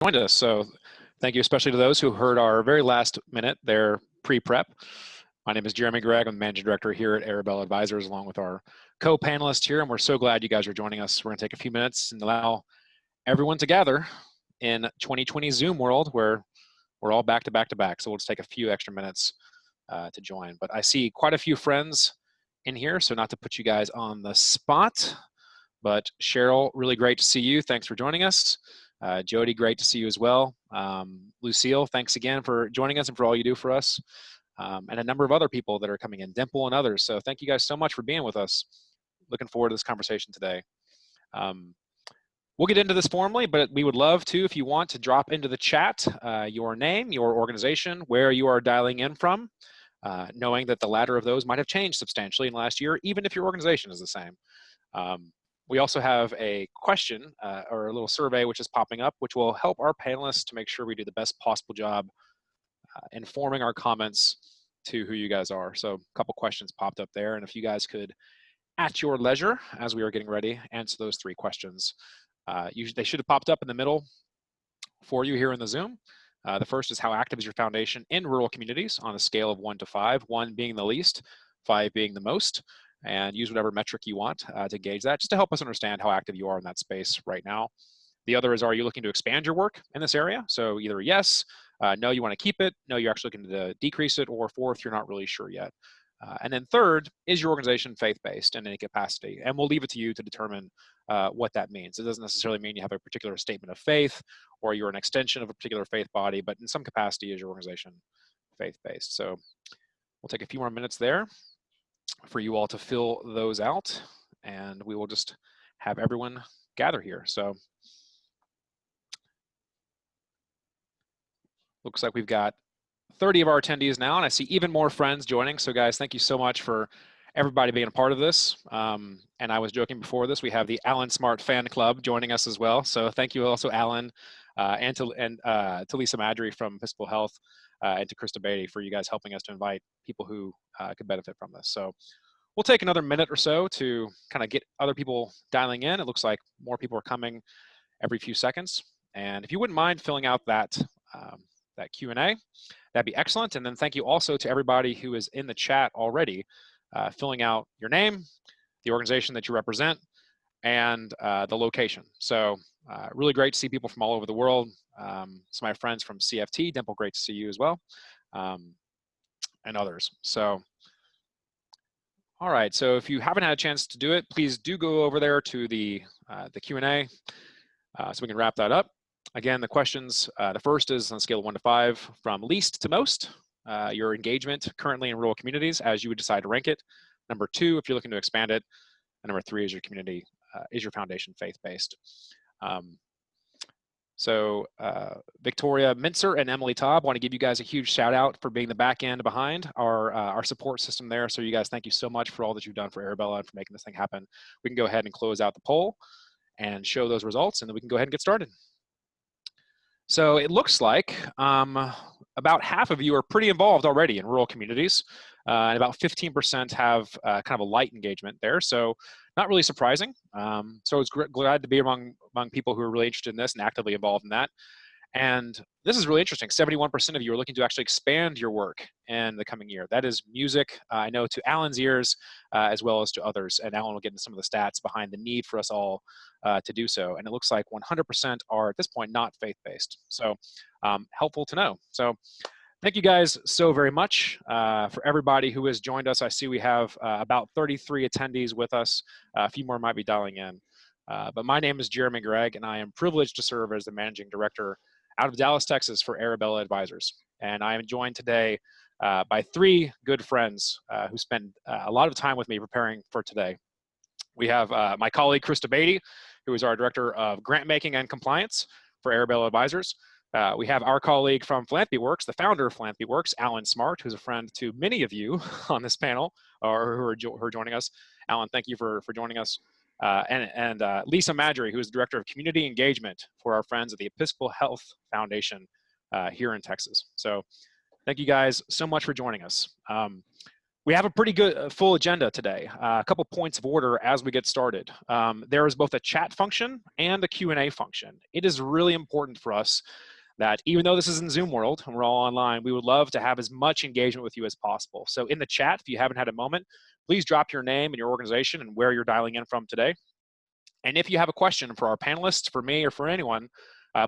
joined us. So thank you especially to those who heard our very last minute, their pre-prep. My name is Jeremy Gregg. I'm the Managing Director here at Arabella Advisors, along with our co-panelists here, and we're so glad you guys are joining us. We're going to take a few minutes and allow everyone to gather in 2020 Zoom world where we're all back to back to back. So we'll just take a few extra minutes to join. But I see quite a few friends in here, so not to put you guys on the spot, but Cheryl, really great to see you. Thanks for joining us. Jody, great to see you as well. Lucille, thanks again for joining us and for all you do for us. And a number of other people that are coming in, Dimple and others. So thank you guys so much for being with us. Looking forward to this conversation today. We'll get into this formally, but we would love to, if you want, to drop into the chat your name, your organization, where you are dialing in from, knowing that the latter of those might have changed substantially in the last year, even if your organization is the same. We also have a question or a little survey which is popping up, which will help our panelists to make sure we do the best possible job informing our comments to who you guys are. So a couple questions popped up there, and if you guys could, at your leisure, as we are getting ready, answer those three questions. They should have popped up in the middle for you here in the Zoom. The first is, how active is your foundation in rural communities on a scale of 1 to 5, 1 being the least, 5 being the most, and use whatever metric you want to gauge that, just to help us understand how active you are in that space right now. The other is, are you looking to expand your work in this area? So either yes, no, you want to keep it, no, you're actually looking to decrease it, or fourth, you're not really sure yet. And then third, is your organization faith-based in any capacity? And we'll leave it to you to determine what that means. It doesn't necessarily mean you have a particular statement of faith or you're an extension of a particular faith body, but in some capacity is your organization faith-based. So we'll take a few more minutes there for you all to fill those out, and we will just have everyone gather here. So looks like we've got 30 of our attendees now, and I see even more friends joining. So guys, thank you so much for everybody being a part of this. And I was joking before this, we have the Alan Smart fan club joining us as well. So thank you also, Alan, and to Lisa Madry from Episcopal Health, and to Krista Beatty for you guys helping us to invite people who could benefit from this. So we'll take another minute or so to kind of get other people dialing in. It looks like more people are coming every few seconds. And if you wouldn't mind filling out that Q&A, that'd be excellent. And then thank you also to everybody who is in the chat already, filling out your name, the organization that you represent, and the location. So really great to see people from all over the world. Some of my friends from CFT, Dimple, great to see you as well, and others. So, all right, so if you haven't had a chance to do it, please do go over there to the Q&A so we can wrap that up. Again, the questions, the first is on a scale of 1 to 5, from least to most, your engagement currently in rural communities as you would decide to rank it. Number 2, if you're looking to expand it. And number 3, is your community, is your foundation faith-based? Victoria Mintzer and Emily Taub, want to give you guys a huge shout out for being the back end behind our support system there. So you guys, thank you so much for all that you've done for Arabella and for making this thing happen. We can go ahead and close out the poll and show those results, and then we can go ahead and get started. So it looks like about half of you are pretty involved already in rural communities, and about 15% have kind of a light engagement there. So not really surprising. So it's glad to be among people who are really interested in this and actively involved in that. And this is really interesting. 71% of you are looking to actually expand your work in the coming year. That is music, I know, to Alan's ears, as well as to others. And Alan will get into some of the stats behind the need for us all to do so. And it looks like 100% are, at this point, not faith-based. So helpful to know. So thank you guys so very much for everybody who has joined us. I see we have about 33 attendees with us. A few more might be dialing in. But my name is Jeremy Gregg, and I am privileged to serve as the Managing Director out of Dallas, Texas for Arabella Advisors. And I am joined today by 3 good friends who spent a lot of time with me preparing for today. We have my colleague, Krista Beatty, who is our Director of Grant Making and Compliance for Arabella Advisors. We have our colleague from Philanthropy Works, the founder of Philanthropy Works, Alan Smart, who's a friend to many of you on this panel, or who are joining us. Alan, thank you for joining us. And Lisa Madry, who is the Director of Community Engagement for our friends at the Episcopal Health Foundation here in Texas. So thank you guys so much for joining us. We have a pretty good full agenda today. A couple points of order as we get started. There is both a chat function and a Q&A function. It is really important for us that even though this is in Zoom world and we're all online, we would love to have as much engagement with you as possible. So in the chat, if you haven't had a moment, please drop your name and your organization and where you're dialing in from today. And if you have a question for our panelists, for me, or for anyone,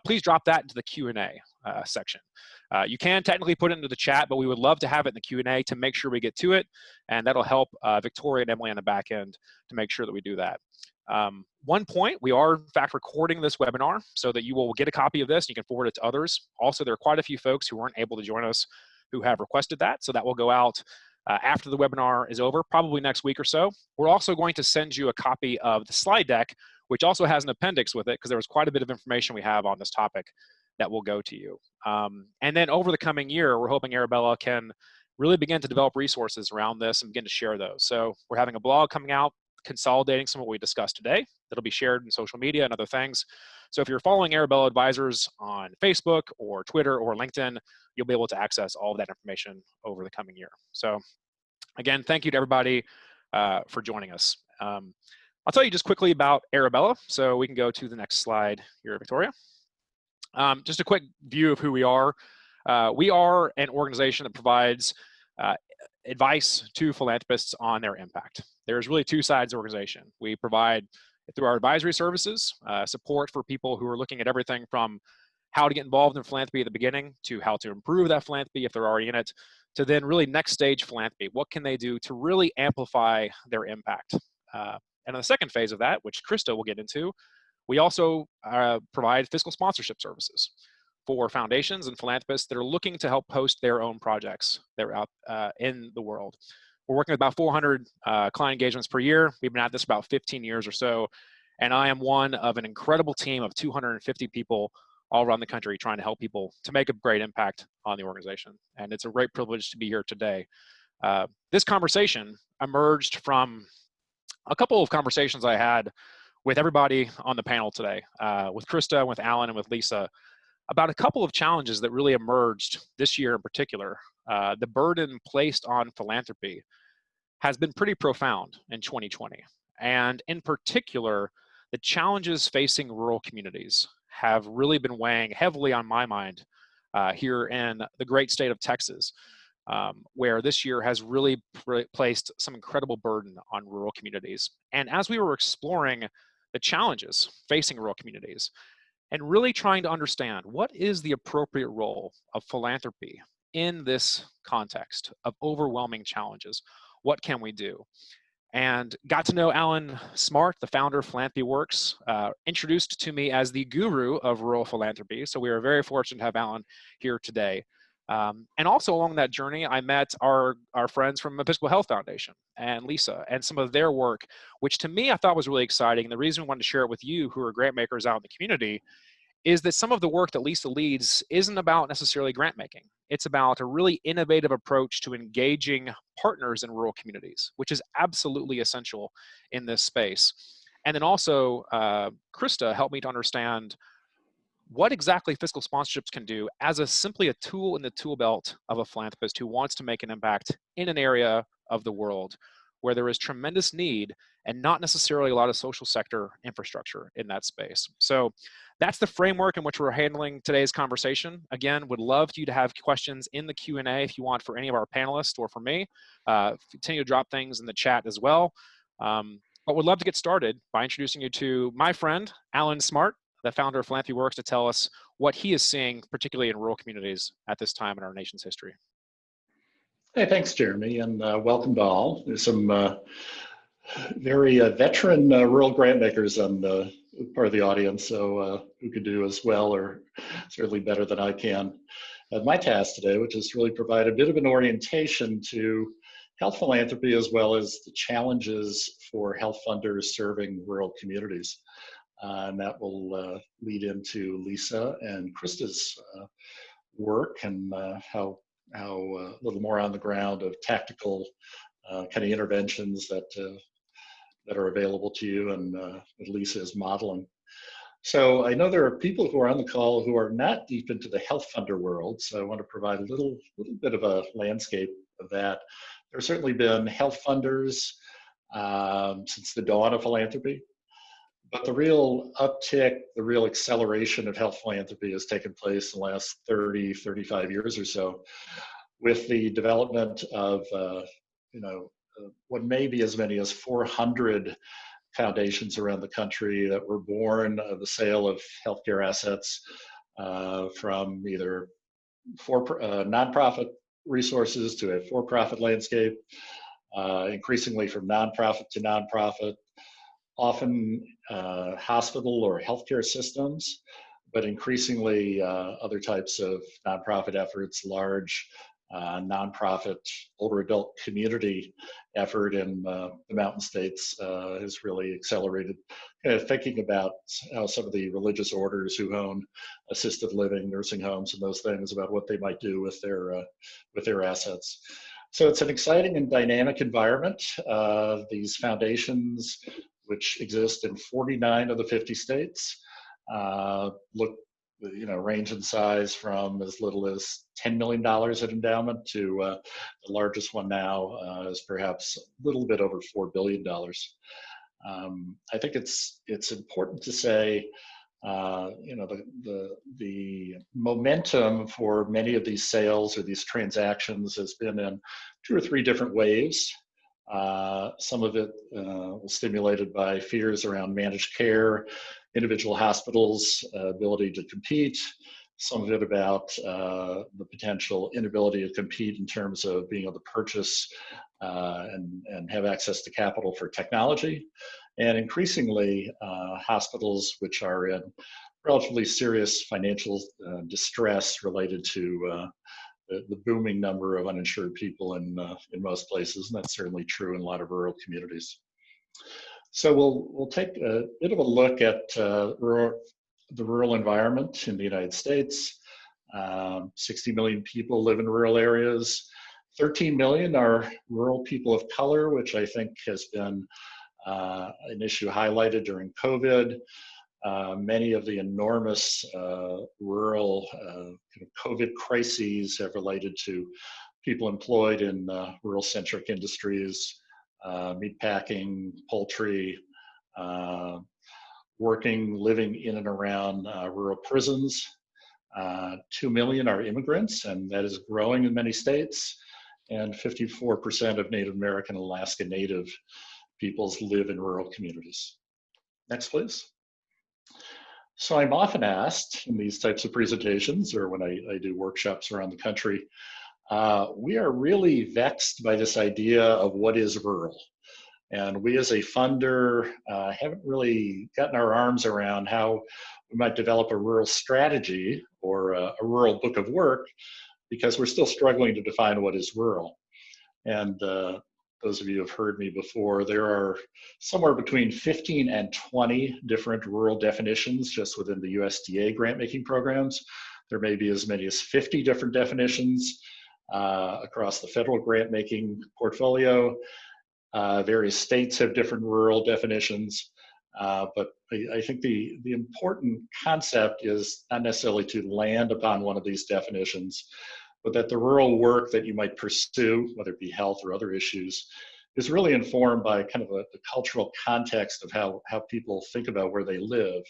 please drop that into the Q&A section. You can technically put it into the chat, but we would love to have it in the Q&A to make sure we get to it, and that'll help Victoria and Emily on the back end to make sure that we do that. One point, we are in fact recording this webinar so that you will get a copy of this and you can forward it to others. Also, there are quite a few folks who weren't able to join us who have requested that, so that will go out after the webinar is over, probably next week or so. We're also going to send you a copy of the slide deck, which also has an appendix with it because there was quite a bit of information we have on this topic that will go to you. And then over the coming year, we're hoping Arabella can really begin to develop resources around this and begin to share those. So we're having a blog coming out, consolidating some of what we discussed today. That'll be shared in social media and other things. So if you're following Arabella Advisors on Facebook or Twitter or LinkedIn, you'll be able to access all of that information over the coming year. So again, thank you to everybody for joining us. I'll tell you just quickly about Arabella, so we can go to the next slide here, Victoria. Just a quick view of who we are. We are an organization that provides advice to philanthropists on their impact. There's really two sides of the organization. We provide, through our advisory services, support for people who are looking at everything from how to get involved in philanthropy at the beginning to how to improve that philanthropy if they're already in it, to then really next stage philanthropy. What can they do to really amplify their impact? And on the second phase of that, which Krista will get into, we also provide fiscal sponsorship services for foundations and philanthropists that are looking to help host their own projects that are out in the world. We're working with about 400 client engagements per year. We've been at this for about 15 years or so, and I am one of an incredible team of 250 people all around the country trying to help people to make a great impact on the organization. And it's a great privilege to be here today. This conversation emerged from a couple of conversations I had with everybody on the panel today, with Krista, with Alan, and with Lisa, about a couple of challenges that really emerged this year in particular. The burden placed on philanthropy has been pretty profound in 2020. And in particular, the challenges facing rural communities have really been weighing heavily on my mind here in the great state of Texas, where this year has really placed some incredible burden on rural communities. And as we were exploring the challenges facing rural communities and really trying to understand what is the appropriate role of philanthropy in this context of overwhelming challenges, what can we do? And got to know Alan Smart, the founder of Philanthropy Works, introduced to me as the guru of rural philanthropy. So we are very fortunate to have Alan here today. And also along that journey, I met our friends from Episcopal Health Foundation and Lisa and some of their work, which to me I thought was really exciting. And the reason I wanted to share it with you who are grant makers out in the community is that some of the work that Lisa leads isn't about necessarily grant making. It's about a really innovative approach to engaging partners in rural communities, which is absolutely essential in this space. And then also, Krista helped me to understand what exactly fiscal sponsorships can do as simply a tool in the tool belt of a philanthropist who wants to make an impact in an area of the world where there is tremendous need and not necessarily a lot of social sector infrastructure in that space. So that's the framework in which we're handling today's conversation. Again, would love you to have questions in the Q&A if you want for any of our panelists or for me. Continue to drop things in the chat as well. But would love to get started by introducing you to my friend, Alan Smart, the founder of Philanthropy Works, to tell us what he is seeing, particularly in rural communities at this time in our nation's history. Hey, thanks, Jeremy, and welcome to all. There's some very veteran rural grant makers on the part of the audience, so who could do as well or certainly better than I can. My task today, which is really provide a bit of an orientation to health philanthropy as well as the challenges for health funders serving rural communities. And that will lead into Lisa and Krista's work and how a little more on the ground of tactical kind of interventions that are available to you and that Lisa is modeling. So I know there are people who are on the call who are not deep into the health funder world, so I want to provide a little bit of a landscape that there's certainly been health funders since the dawn of philanthropy. But the real uptick, the real acceleration of health philanthropy has taken place in the last 30, 35 years or so with the development of, what may be as many as 400 foundations around the country that were born of the sale of healthcare assets from either nonprofit resources to a for-profit landscape, increasingly from nonprofit to nonprofit, often hospital or healthcare systems, but increasingly other types of nonprofit efforts, large nonprofit older adult community effort in the Mountain States has really accelerated. Thinking about how some of the religious orders who own assisted living, nursing homes, and those things, about what they might do with their assets. So it's an exciting and dynamic environment. These foundations, which exist in 49 of the 50 states, range in size from as little as $10 million at endowment to the largest one now is perhaps a little bit over $4 billion. I think it's important to say, the momentum for many of these sales or these transactions has been in 2 or 3 different waves. Some of it was stimulated by fears around managed care, individual hospitals' ability to compete. Some of it about the potential inability to compete in terms of being able to purchase and have access to capital for technology. And increasingly, hospitals which are in relatively serious financial distress related to the booming number of uninsured people in most places, and that's certainly true in a lot of rural communities. So we'll take a bit of a look at the rural environment in the United States. 60 million people live in rural areas. 13 million are rural people of color, which I think has been an issue highlighted during COVID. Many of the enormous rural COVID crises have related to people employed in rural-centric industries, meatpacking, poultry, living in and around rural prisons. 2 million are immigrants, and that is growing in many states. And 54% of Native American and Alaska Native peoples live in rural communities. Next, please. So I'm often asked in these types of presentations, or when I do workshops around the country, we are really vexed by this idea of what is rural. And we as a funder haven't really gotten our arms around how we might develop a rural strategy or a rural book of work, because we're still struggling to define what is rural. And those of you who have heard me before, there are somewhere between 15 and 20 different rural definitions just within the USDA grant-making programs. There may be as many as 50 different definitions across the federal grant-making portfolio. Various states have different rural definitions, but I think the important concept is not necessarily to land upon one of these definitions, but that the rural work that you might pursue, whether it be health or other issues, is really informed by kind of the cultural context of how people think about where they live.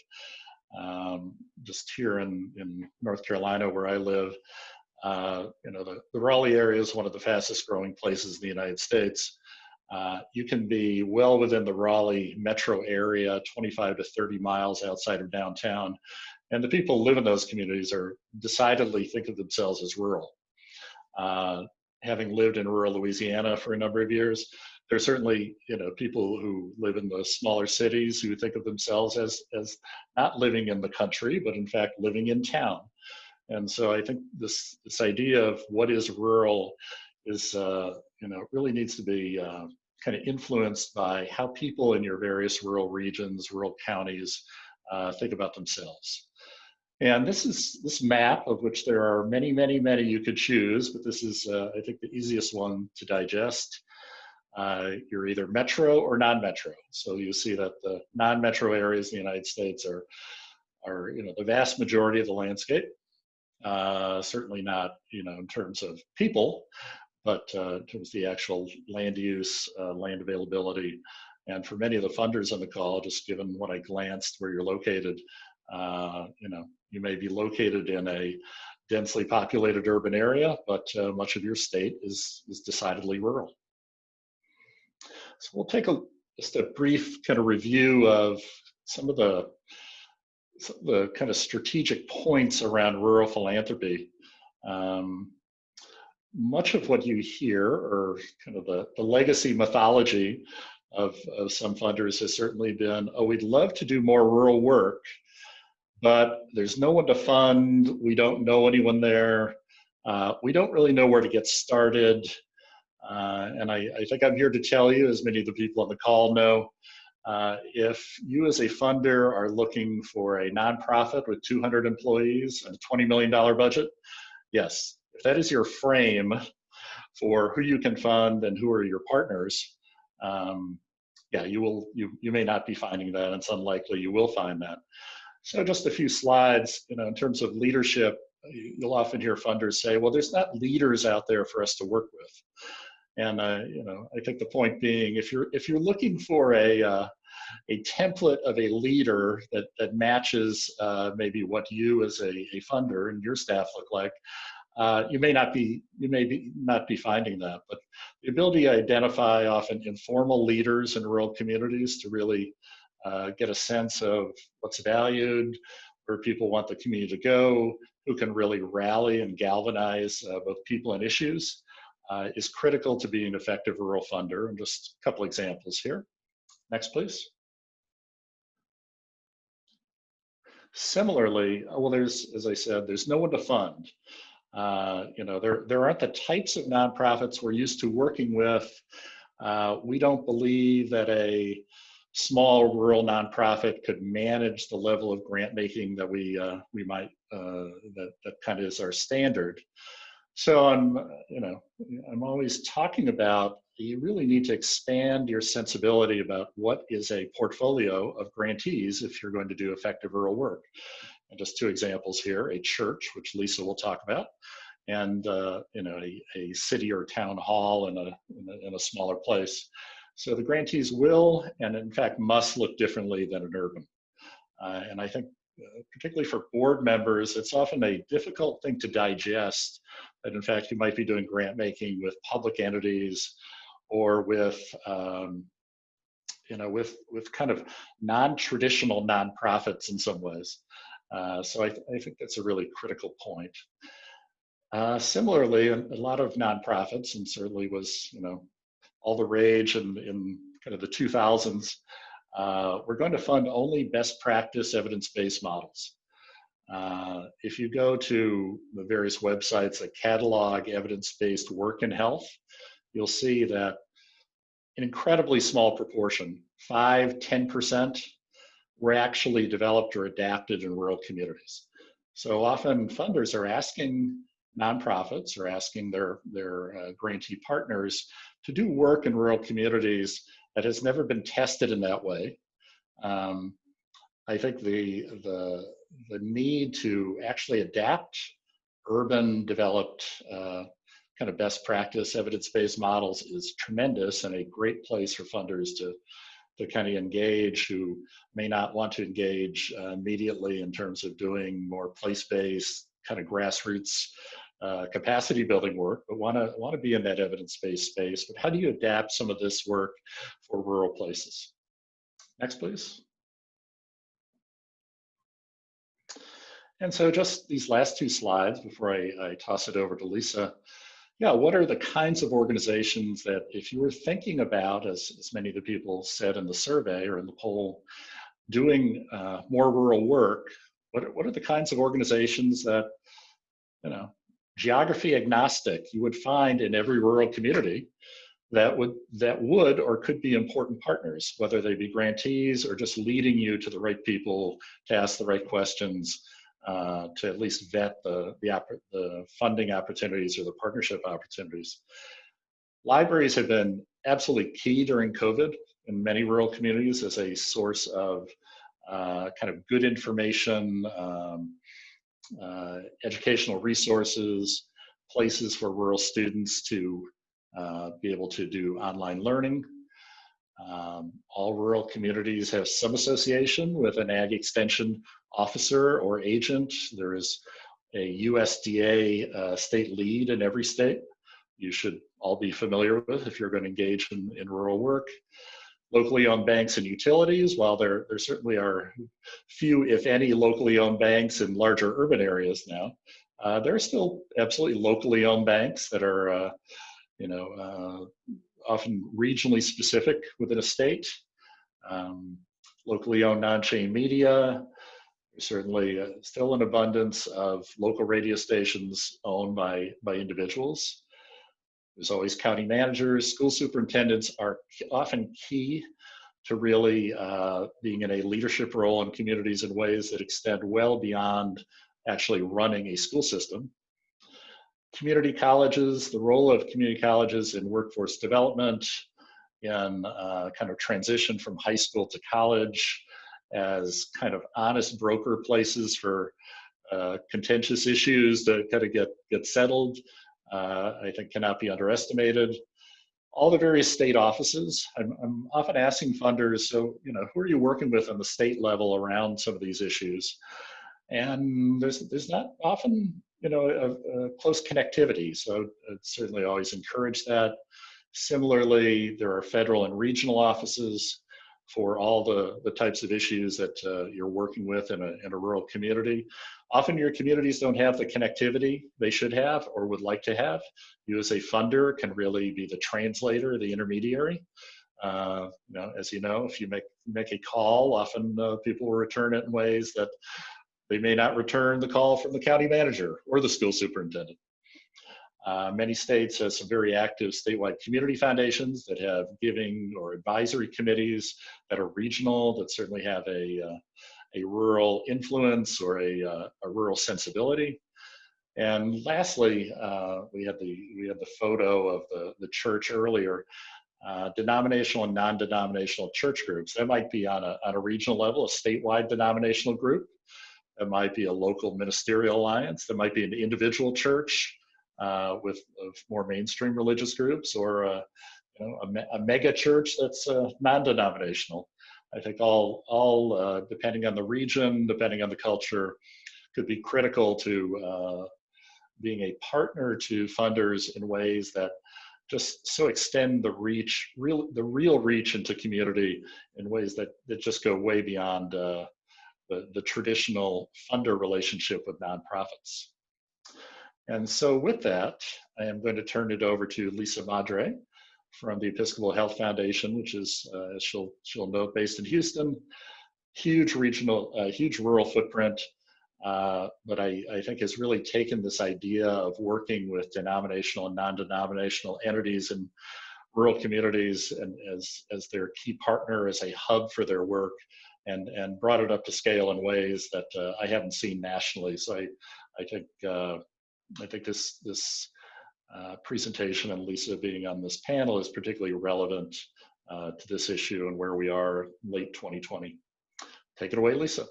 Just here in North Carolina, where I live, the Raleigh area is one of the fastest growing places in the United States. You can be well within the Raleigh metro area, 25 to 30 miles outside of downtown, and the people who live in those communities are decidedly think of themselves as rural. Having lived in rural Louisiana for a number of years, there's certainly people who live in the smaller cities who think of themselves as not living in the country, but in fact living in town. And so I think this idea of what is rural is really needs to be kind of influenced by how people in your various rural regions, rural counties think about themselves. And this map, of which there are many, many, many you could choose, but this is, I think, the easiest one to digest. You're either metro or non-metro. So you see that the non-metro areas in the United States are the vast majority of the landscape. Certainly not, in terms of people, but in terms of the actual land use, land availability, and for many of the funders on the call, just given what I glanced where you're located, you may be located in a densely populated urban area, but much of your state is decidedly rural. So we'll take just a brief kind of review of some of the kind of strategic points around rural philanthropy. Much of what you hear, or kind of the legacy mythology of some funders, has certainly been, oh, we'd love to do more rural work, but there's no one to fund, we don't know anyone there, we don't really know where to get started. And I think I'm here to tell you, as many of the people on the call know, if you as a funder are looking for a nonprofit with 200 employees and a $20 million budget, yes, if that is your frame for who you can fund and who are your partners, yeah, you may not be finding that, and it's unlikely you will find that. So just a few slides, in terms of leadership, you'll often hear funders say, well, there's not leaders out there for us to work with. And I think the point being, if you're looking for a template of a leader that matches maybe what you as a funder and your staff look like, you may not be finding that. But the ability to identify often informal leaders in rural communities to really get a sense of what's valued, where people want the community to go, who can really rally and galvanize both people and issues, is critical to being an effective rural funder. And just a couple examples here. Next, please. Similarly, well, there's, as I said, there's no one to fund. There aren't the types of nonprofits we're used to working with. We don't believe that a small rural nonprofit could manage the level of grant making that we might, that kind of is our standard. So I'm always talking about, you really need to expand your sensibility about what is a portfolio of grantees if you're going to do effective rural work. And just two examples here: a church, which Lisa will talk about, and a city or town hall in a smaller place. So the grantees will, and in fact must, look differently than an urban. And I think particularly for board members, it's often a difficult thing to digest that in fact you might be doing grant making with public entities or with kind of non-traditional nonprofits in some ways. So I think that's a really critical point. Similarly, a lot of nonprofits, and certainly was all the rage in kind of the 2000s, we're going to fund only best practice evidence-based models. If you go to the various websites that catalog evidence-based work in health, you'll see that an incredibly small proportion, 5–10%, were actually developed or adapted in rural communities. So often funders are asking nonprofits or asking their grantee partners to do work in rural communities that has never been tested in that way. I think the need to actually adapt urban developed kind of best practice evidence-based models is tremendous, and a great place for funders to kind of engage who may not want to engage immediately in terms of doing more place-based kind of grassroots capacity building work, but want to be in that evidence-based space. But how do you adapt some of this work for rural places? Next, please. And so just these last two slides before I toss it over to Lisa. Yeah, what are the kinds of organizations that, if you were thinking about, as many of the people said in the survey or in the poll, doing more rural work, what are the kinds of organizations that, geography agnostic, you would find in every rural community that would or could be important partners, whether they be grantees or just leading you to the right people to ask the right questions, to at least vet the funding opportunities or the partnership opportunities. Libraries have been absolutely key during COVID in many rural communities as a source of kind of good information, educational resources, places for rural students to be able to do online learning. All rural communities have some association with an ag extension officer or agent. There is a USDA state lead in every state. You should all be familiar with if you're going to engage in rural work. Locally owned banks and utilities, while there certainly are few, if any, locally owned banks in larger urban areas now, there are still absolutely locally owned banks that are, often regionally specific within a state. Locally owned non-chain media, there's certainly still an abundance of local radio stations owned by individuals. There's always county managers. School superintendents are often key to really being in a leadership role in communities in ways that extend well beyond actually running a school system. Community colleges, the role of community colleges in workforce development, in kind of transition from high school to college as kind of honest broker places for contentious issues to kind of get settled, I think cannot be underestimated. All the various state offices, I'm often asking funders, so, who are you working with on the state level around some of these issues? And there's not often, a close connectivity. So I'd certainly always encourage that. Similarly, there are federal and regional offices for all the types of issues that you're working with in a rural community. Often your communities don't have the connectivity they should have or would like to have. You as a funder can really be the translator, the intermediary. As you know, if you make a call, often people will return it in ways that they may not return the call from the county manager or the school superintendent. Many states have some very active statewide community foundations that have giving or advisory committees that are regional, that certainly have a rural influence or a rural sensibility. And lastly, we had the photo of the church earlier. Denominational and non-denominational church groups. That might be on a regional level, a statewide denominational group. That might be a local ministerial alliance. That might be an individual church with more mainstream religious groups, or a mega church that's non-denominational. I think all depending on the region, depending on the culture, could be critical to being a partner to funders in ways that just so extend the real reach into community in ways that just go way beyond the traditional funder relationship with nonprofits. And so with that, I am going to turn it over to Lisa Madre from the Episcopal Health Foundation, which is, as she'll note, based in Houston. Huge rural footprint, but I think has really taken this idea of working with denominational and non-denominational entities in rural communities and as their key partner, as a hub for their work, and brought it up to scale in ways that I haven't seen nationally. So I think this presentation and Lisa being on this panel is particularly relevant to this issue and where we are late 2020. Take it away, Lisa.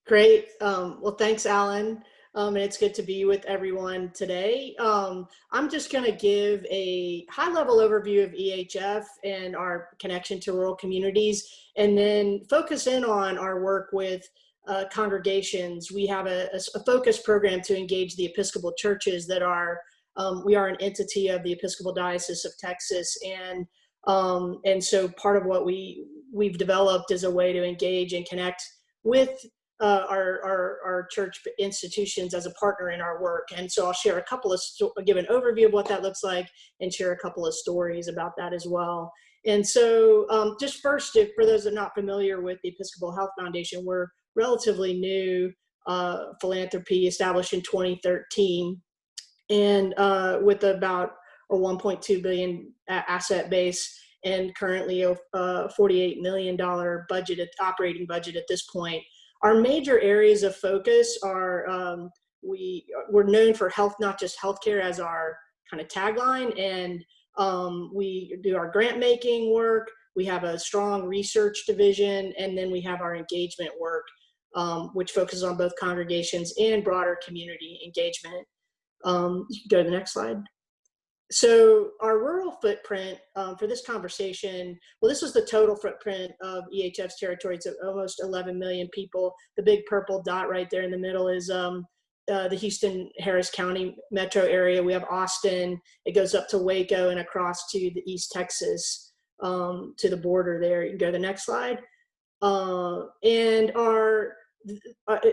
Great. Well, thanks, Alan. And it's good to be with everyone today. I'm just going to give a high-level overview of EHF and our connection to rural communities, and then focus in on our work with congregations. We have a focus program to engage the Episcopal churches that are, we are an entity of the Episcopal Diocese of Texas, and so part of what we've developed is a way to engage and connect with our church institutions as a partner in our work. And so I'll share give an overview of what that looks like and share a couple of stories about that as well. And so just first, for those that are not familiar with the Episcopal Health Foundation, we're relatively new philanthropy established in 2013, and with about a 1.2 billion asset base and currently a $48 million operating budget at this point. Our major areas of focus are, we're known for health, not just healthcare as our kind of tagline, and we do our grant making work. We have a strong research division, and then we have our engagement work, which focuses on both congregations and broader community engagement. You can go to the next slide. So our rural footprint for this conversation, well, this was the total footprint of EHF's territory. It's almost 11 million people. The big purple dot right there in the middle is the Houston Harris County metro area. We have Austin. It goes up to Waco and across to the East Texas, to the border there. You can go to the next slide. And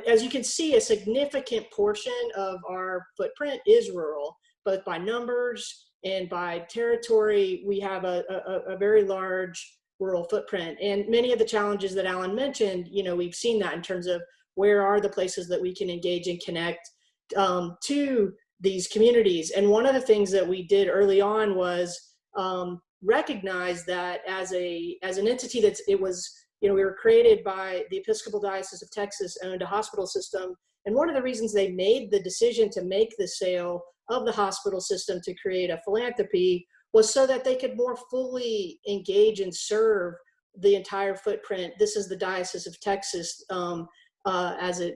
as you can see, a significant portion of our footprint is rural, both by numbers and by territory. We have a very large rural footprint, and many of the challenges that Alan mentioned, we've seen that in terms of where are the places that we can engage and connect to these communities. And one of the things that we did early on was recognize that as an entity we were created by the Episcopal Diocese of Texas, owned a hospital system. And one of the reasons they made the decision to make the sale of the hospital system to create a philanthropy was so that they could more fully engage and serve the entire footprint. This is the Diocese of Texas as a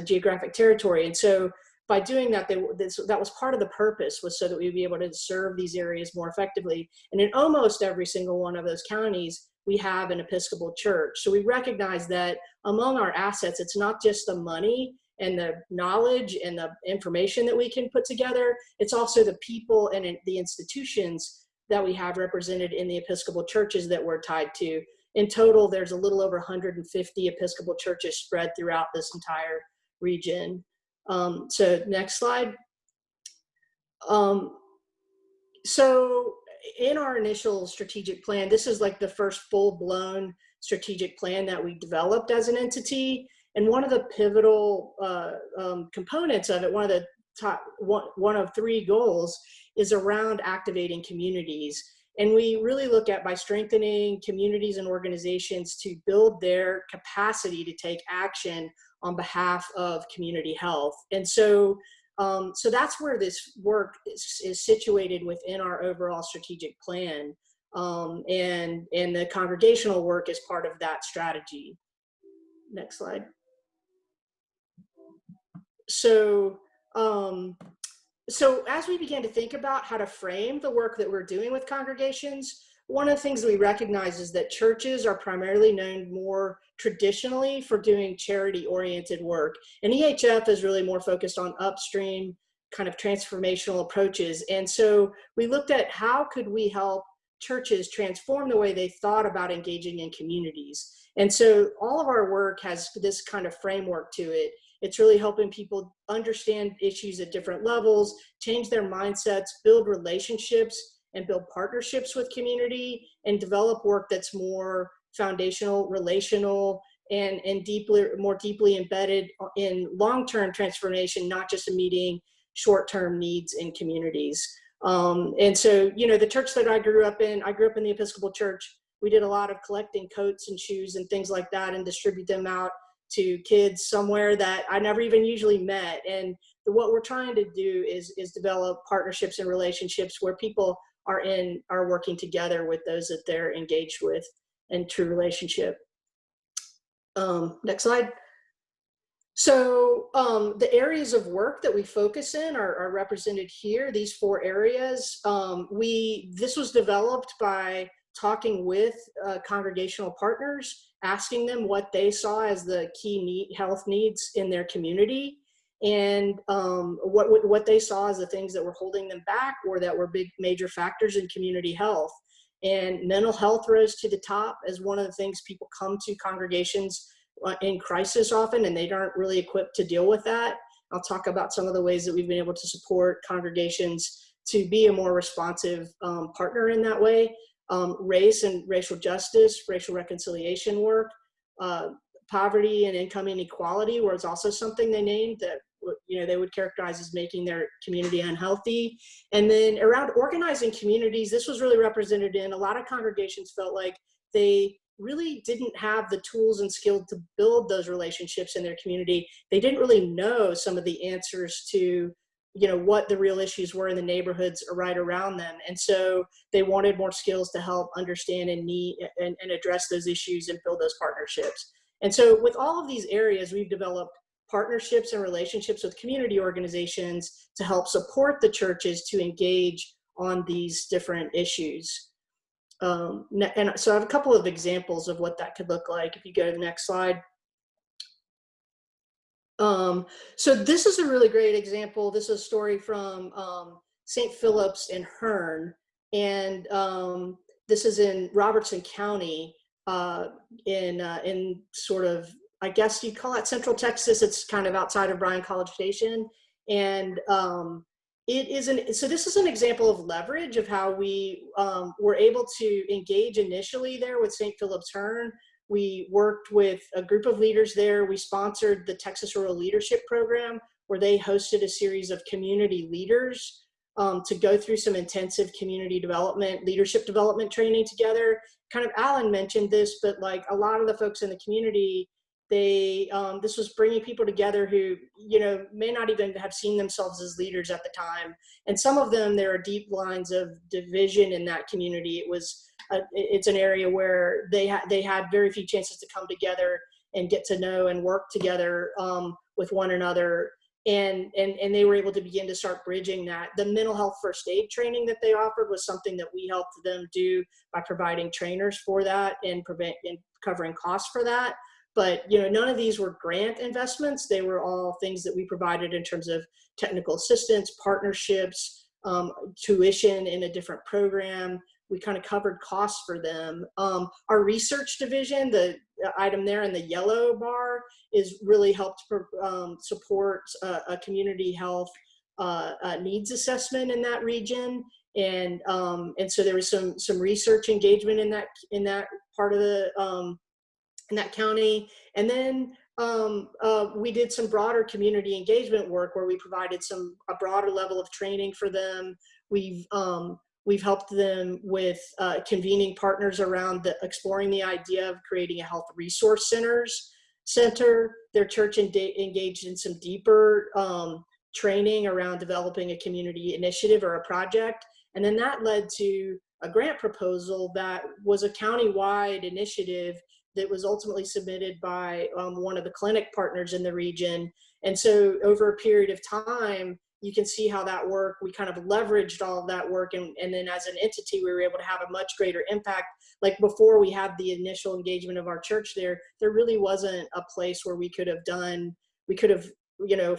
geographic territory. And so by doing that, that was part of the purpose, was so that we'd be able to serve these areas more effectively. And in almost every single one of those counties, we have an Episcopal church. So we recognize that among our assets, it's not just the money and the knowledge and the information that we can put together, it's also the people and the institutions that we have represented in the Episcopal churches that we're tied to. In total, there's a little over 150 Episcopal churches spread throughout this entire region. So next slide. So in our initial strategic plan, this is like the first full-blown strategic plan that we developed as an entity. And one of the pivotal components of it, one of three goals, is around activating communities. And we really look at by strengthening communities and organizations to build their capacity to take action on behalf of community health. And so that's where this work is situated within our overall strategic plan. And the congregational work is part of that strategy. Next slide. So as we began to think about how to frame the work that we're doing with congregations, one of the things that we recognize is that churches are primarily known more traditionally for doing charity-oriented work. And EHF is really more focused on upstream kind of transformational approaches. And so we looked at how could we help churches transform the way they thought about engaging in communities. And so all of our work has this kind of framework to it. It's really helping people understand issues at different levels, change their mindsets, build relationships, and build partnerships with community, and develop work that's more foundational, relational, and more deeply embedded in long-term transformation, not just meeting short-term needs in communities. And so, the church that I grew up in the Episcopal Church. We did a lot of collecting coats and shoes and things like that and distribute them out to kids somewhere that I never even usually met. And what we're trying to do is develop partnerships and relationships where people are working together with those that they're engaged with in true relationship. Next slide. So the areas of work that we focus in are represented here, these 4 areas. This was developed by talking with congregational partners, asking them what they saw as the key health needs in their community, and what they saw as the things that were holding them back or that were big major factors in community health. And mental health rose to the top as one of the things people come to congregations in crisis often, and they aren't really equipped to deal with that. I'll talk about some of the ways that we've been able to support congregations to be a more responsive partner in that way. Race and racial justice, racial reconciliation work, poverty and income inequality was also something they named that they would characterize as making their community unhealthy. And then around organizing communities, this was really represented in a lot of congregations felt like they really didn't have the tools and skills to build those relationships in their community. They didn't really know some of the answers to what the real issues were in the neighborhoods right around them. And so they wanted more skills to help understand and address those issues and build those partnerships. And so with all of these areas, we've developed partnerships and relationships with community organizations to help support the churches to engage on these different issues. And so I have a couple of examples of what that could look like. If you go to the next slide. So this is a really great example. This is a story from St. Philip's in Hearn, and this is in Robertson County, in sort of, I guess you'd call it Central Texas. It's kind of outside of Bryan College Station, and so this is an example of leverage of how we were able to engage initially there with St. Philip's Hearn. We worked with a group of leaders there. We sponsored the Texas Rural Leadership Program, where they hosted a series of community leaders to go through some intensive community development, leadership development training together. Kind of Alan mentioned this, but like a lot of the folks in the community, this was bringing people together who, may not even have seen themselves as leaders at the time. And some of them, there are deep lines of division in that community. It's an area where they had very few chances to come together and get to know and work together with one another. And they were able to begin to start bridging that. The mental health first aid training that they offered was something that we helped them do by providing trainers for that and covering costs for that. But none of these were grant investments. They were all things that we provided in terms of technical assistance, partnerships, tuition in a different program. We kind of covered costs for them. Our research division, the item there in the yellow bar, is really helped support a community health needs assessment in that region. And so there was some research engagement in that part of the in that county. And then we did some broader community engagement work where we provided a broader level of training for them. We've helped them with convening partners around exploring the idea of creating a health resource center. Their church engaged in some deeper training around developing a community initiative or a project. And then that led to a grant proposal that was a county-wide initiative that was ultimately submitted by one of the clinic partners in the region. And so over a period of time, you can see how that worked. We kind of leveraged all of that work. And then as an entity, we were able to have a much greater impact. Like before we had the initial engagement of our church there really wasn't a place where we could have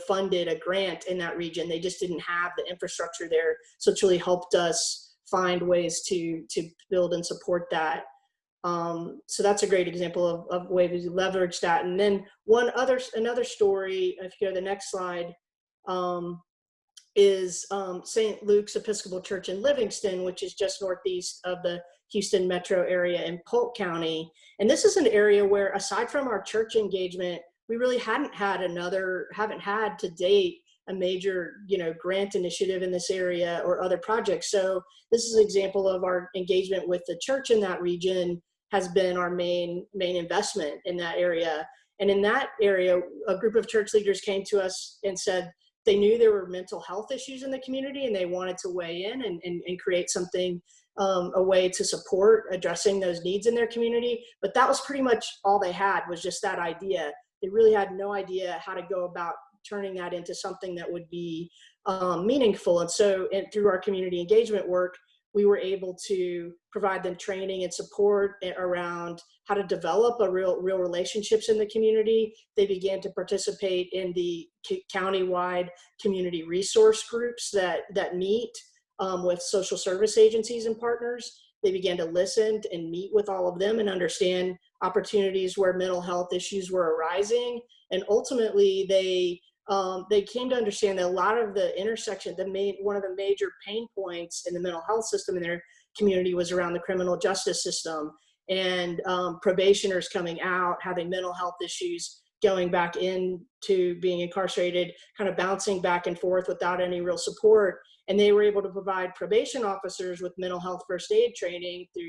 funded a grant in that region. They just didn't have the infrastructure there. So it's really helped us find ways to build and support that. So that's a great example of ways we leverage that. And then another story, if you go to the next slide, is St. Luke's Episcopal Church in Livingston, which is just northeast of the Houston metro area in Polk County. And this is an area where, aside from our church engagement, we really haven't had to date a major, grant initiative in this area or other projects. So this is an example of our engagement with the church in that region has been our main investment in that area. And in that area, a group of church leaders came to us and said they knew there were mental health issues in the community and they wanted to weigh in and create something, a way to support addressing those needs in their community. But that was pretty much all they had, was just that idea. They really had no idea how to go about turning that into something that would be meaningful. And so through our community engagement work, we were able to provide them training and support around how to develop real relationships in the community. They began to participate in the county-wide community resource groups that meet with social service agencies and partners. They began to listen and meet with all of them and understand opportunities where mental health issues were arising. And ultimately, they came to understand that a lot of the intersection, one of the major pain points in the mental health system in their community was around the criminal justice system and probationers coming out, having mental health issues, going back into being incarcerated, kind of bouncing back and forth without any real support. And they were able to provide probation officers with mental health first aid training through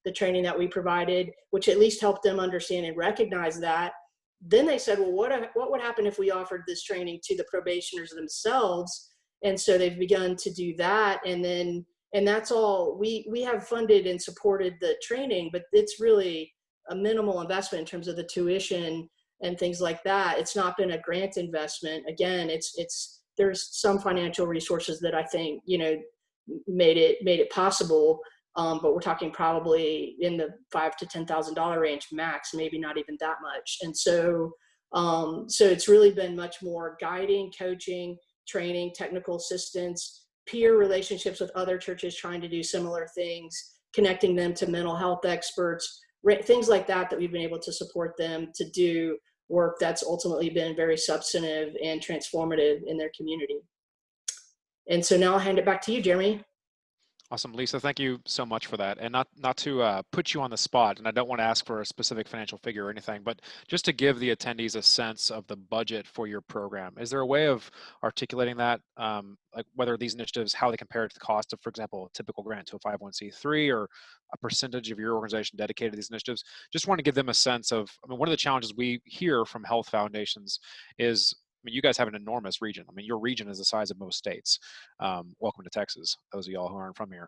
the training that we provided, which at least helped them understand and recognize that. Then they said, well, what would happen if we offered this training to the probationers themselves? And so they've begun to do that. And that's all. We have funded and supported the training, but it's really a minimal investment in terms of the tuition. and things like that. It's not been a grant investment. Again, there's some financial resources that I think, made it possible. But we're talking probably in the $5,000 to $10,000 range max, maybe not even that much. And so it's really been much more guiding, coaching, training, technical assistance, peer relationships with other churches trying to do similar things, connecting them to mental health experts, things like that we've been able to support them to do work that's ultimately been very substantive and transformative in their community. And so now I'll hand it back to you, Jeremy. Awesome, Lisa. Thank you so much for that. And not to put you on the spot, and I don't want to ask for a specific financial figure or anything, but just to give the attendees a sense of the budget for your program. Is there a way of articulating that, like whether these initiatives, how they compare to the cost of, for example, a typical grant to a 501c3 or a percentage of your organization dedicated to these initiatives? Just want to give them a sense of, one of the challenges we hear from health foundations is, you guys have an enormous region. Your region is the size of most states. Welcome to Texas, those of y'all who aren't from here.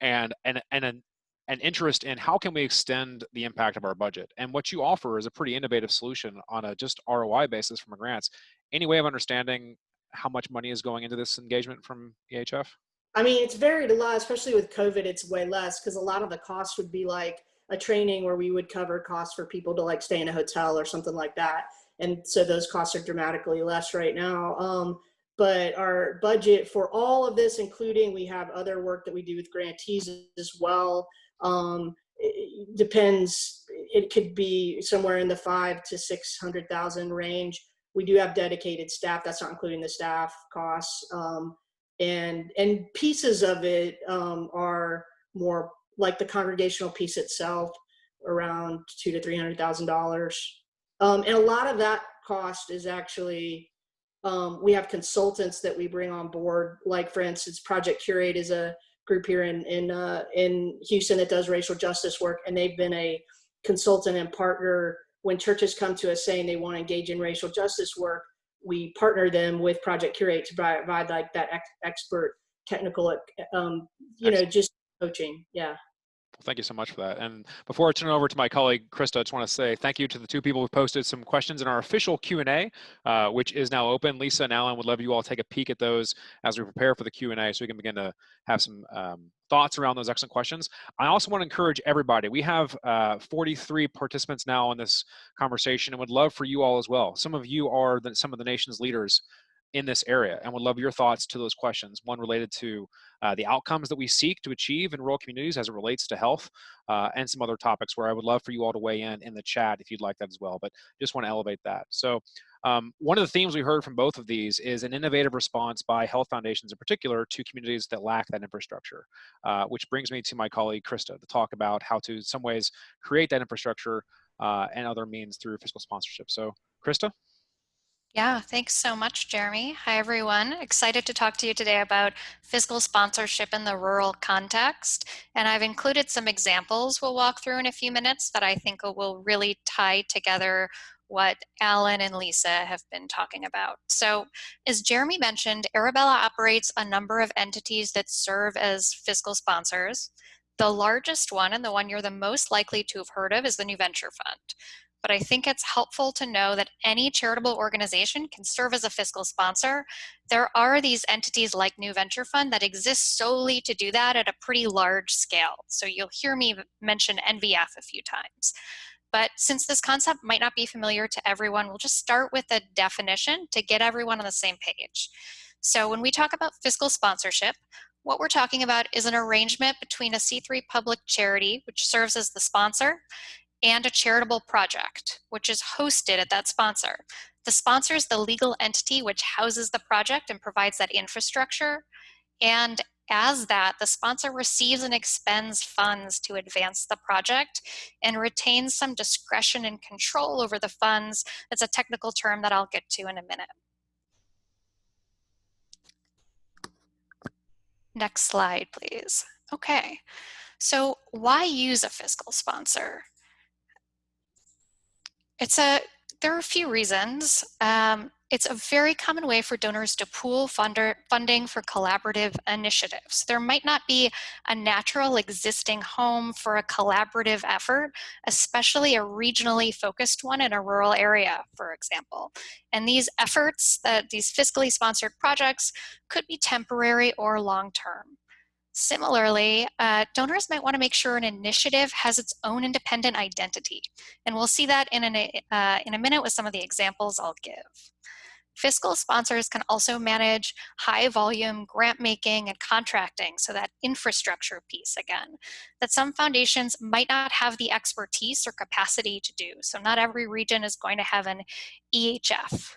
And an interest in how can we extend the impact of our budget. And what you offer is a pretty innovative solution on a just ROI basis from a grants. Any way of understanding how much money is going into this engagement from EHF? It's varied a lot, especially with COVID, it's way less because a lot of the costs would be like a training where we would cover costs for people to like stay in a hotel or something like that. And so those costs are dramatically less right now. But our budget for all of this, including we have other work that we do with grantees as well, it depends. It could be somewhere in the $500,000 to $600,000 range. We do have dedicated staff. That's not including the staff costs. And pieces of it are more like the congregational piece itself, around $200,000 to $300,000. And a lot of that cost is actually, we have consultants that we bring on board. Like for instance, Project Curate is a group here in Houston that does racial justice work, and they've been a consultant and partner when churches come to us saying they want to engage in racial justice work. We partner them with Project Curate to provide like that expert technical, just coaching. Yeah. Thank you so much for that. And before I turn it over to my colleague, Krista, I just want to say thank you to the two people who posted some questions in our official Q&A, which is now open. Lisa and Alan would love you all to take a peek at those as we prepare for the Q&A so we can begin to have some thoughts around those excellent questions. I also want to encourage everybody. We have 43 participants now in this conversation and would love for you all as well. Some of you are some of the nation's leaders in this area and would love your thoughts to those questions. One related to the outcomes that we seek to achieve in rural communities as it relates to health, and some other topics where I would love for you all to weigh in the chat if you'd like that as well, but just want to elevate that. So one of the themes we heard from both of these is an innovative response by health foundations in particular to communities that lack that infrastructure, which brings me to my colleague Krista to talk about how to in some ways create that infrastructure and other means through fiscal sponsorship. So Krista? Yeah, thanks so much, Jeremy. Hi, everyone. Excited to talk to you today about fiscal sponsorship in the rural context. And I've included some examples we'll walk through in a few minutes that I think will really tie together what Alan and Lisa have been talking about. So as Jeremy mentioned, Arabella operates a number of entities that serve as fiscal sponsors. The largest one, and the one you're the most likely to have heard of, is the New Venture Fund. But I think it's helpful to know that any charitable organization can serve as a fiscal sponsor. There are these entities like New Venture Fund that exist solely to do that at a pretty large scale. So you'll hear me mention NVF a few times. But since this concept might not be familiar to everyone, we'll just start with a definition to get everyone on the same page. So when we talk about fiscal sponsorship, what we're talking about is an arrangement between a C3 public charity, which serves as the sponsor, and a charitable project, which is hosted at that sponsor. The sponsor is the legal entity which houses the project and provides that infrastructure. And as that, the sponsor receives and expends funds to advance the project and retains some discretion and control over the funds. That's a technical term that I'll get to in a minute. Next slide, please. Okay, so why use a fiscal sponsor? There are a few reasons. It's a very common way for donors to pool funding for collaborative initiatives. There might not be a natural existing home for a collaborative effort, especially a regionally focused one in a rural area, for example. And these efforts, these fiscally sponsored projects, could be temporary or long-term. Similarly, donors might want to make sure an initiative has its own independent identity. And we'll see that in a minute with some of the examples I'll give. Fiscal sponsors can also manage high volume grant making and contracting, so that infrastructure piece again, that some foundations might not have the expertise or capacity to do. So not every region is going to have an EHF.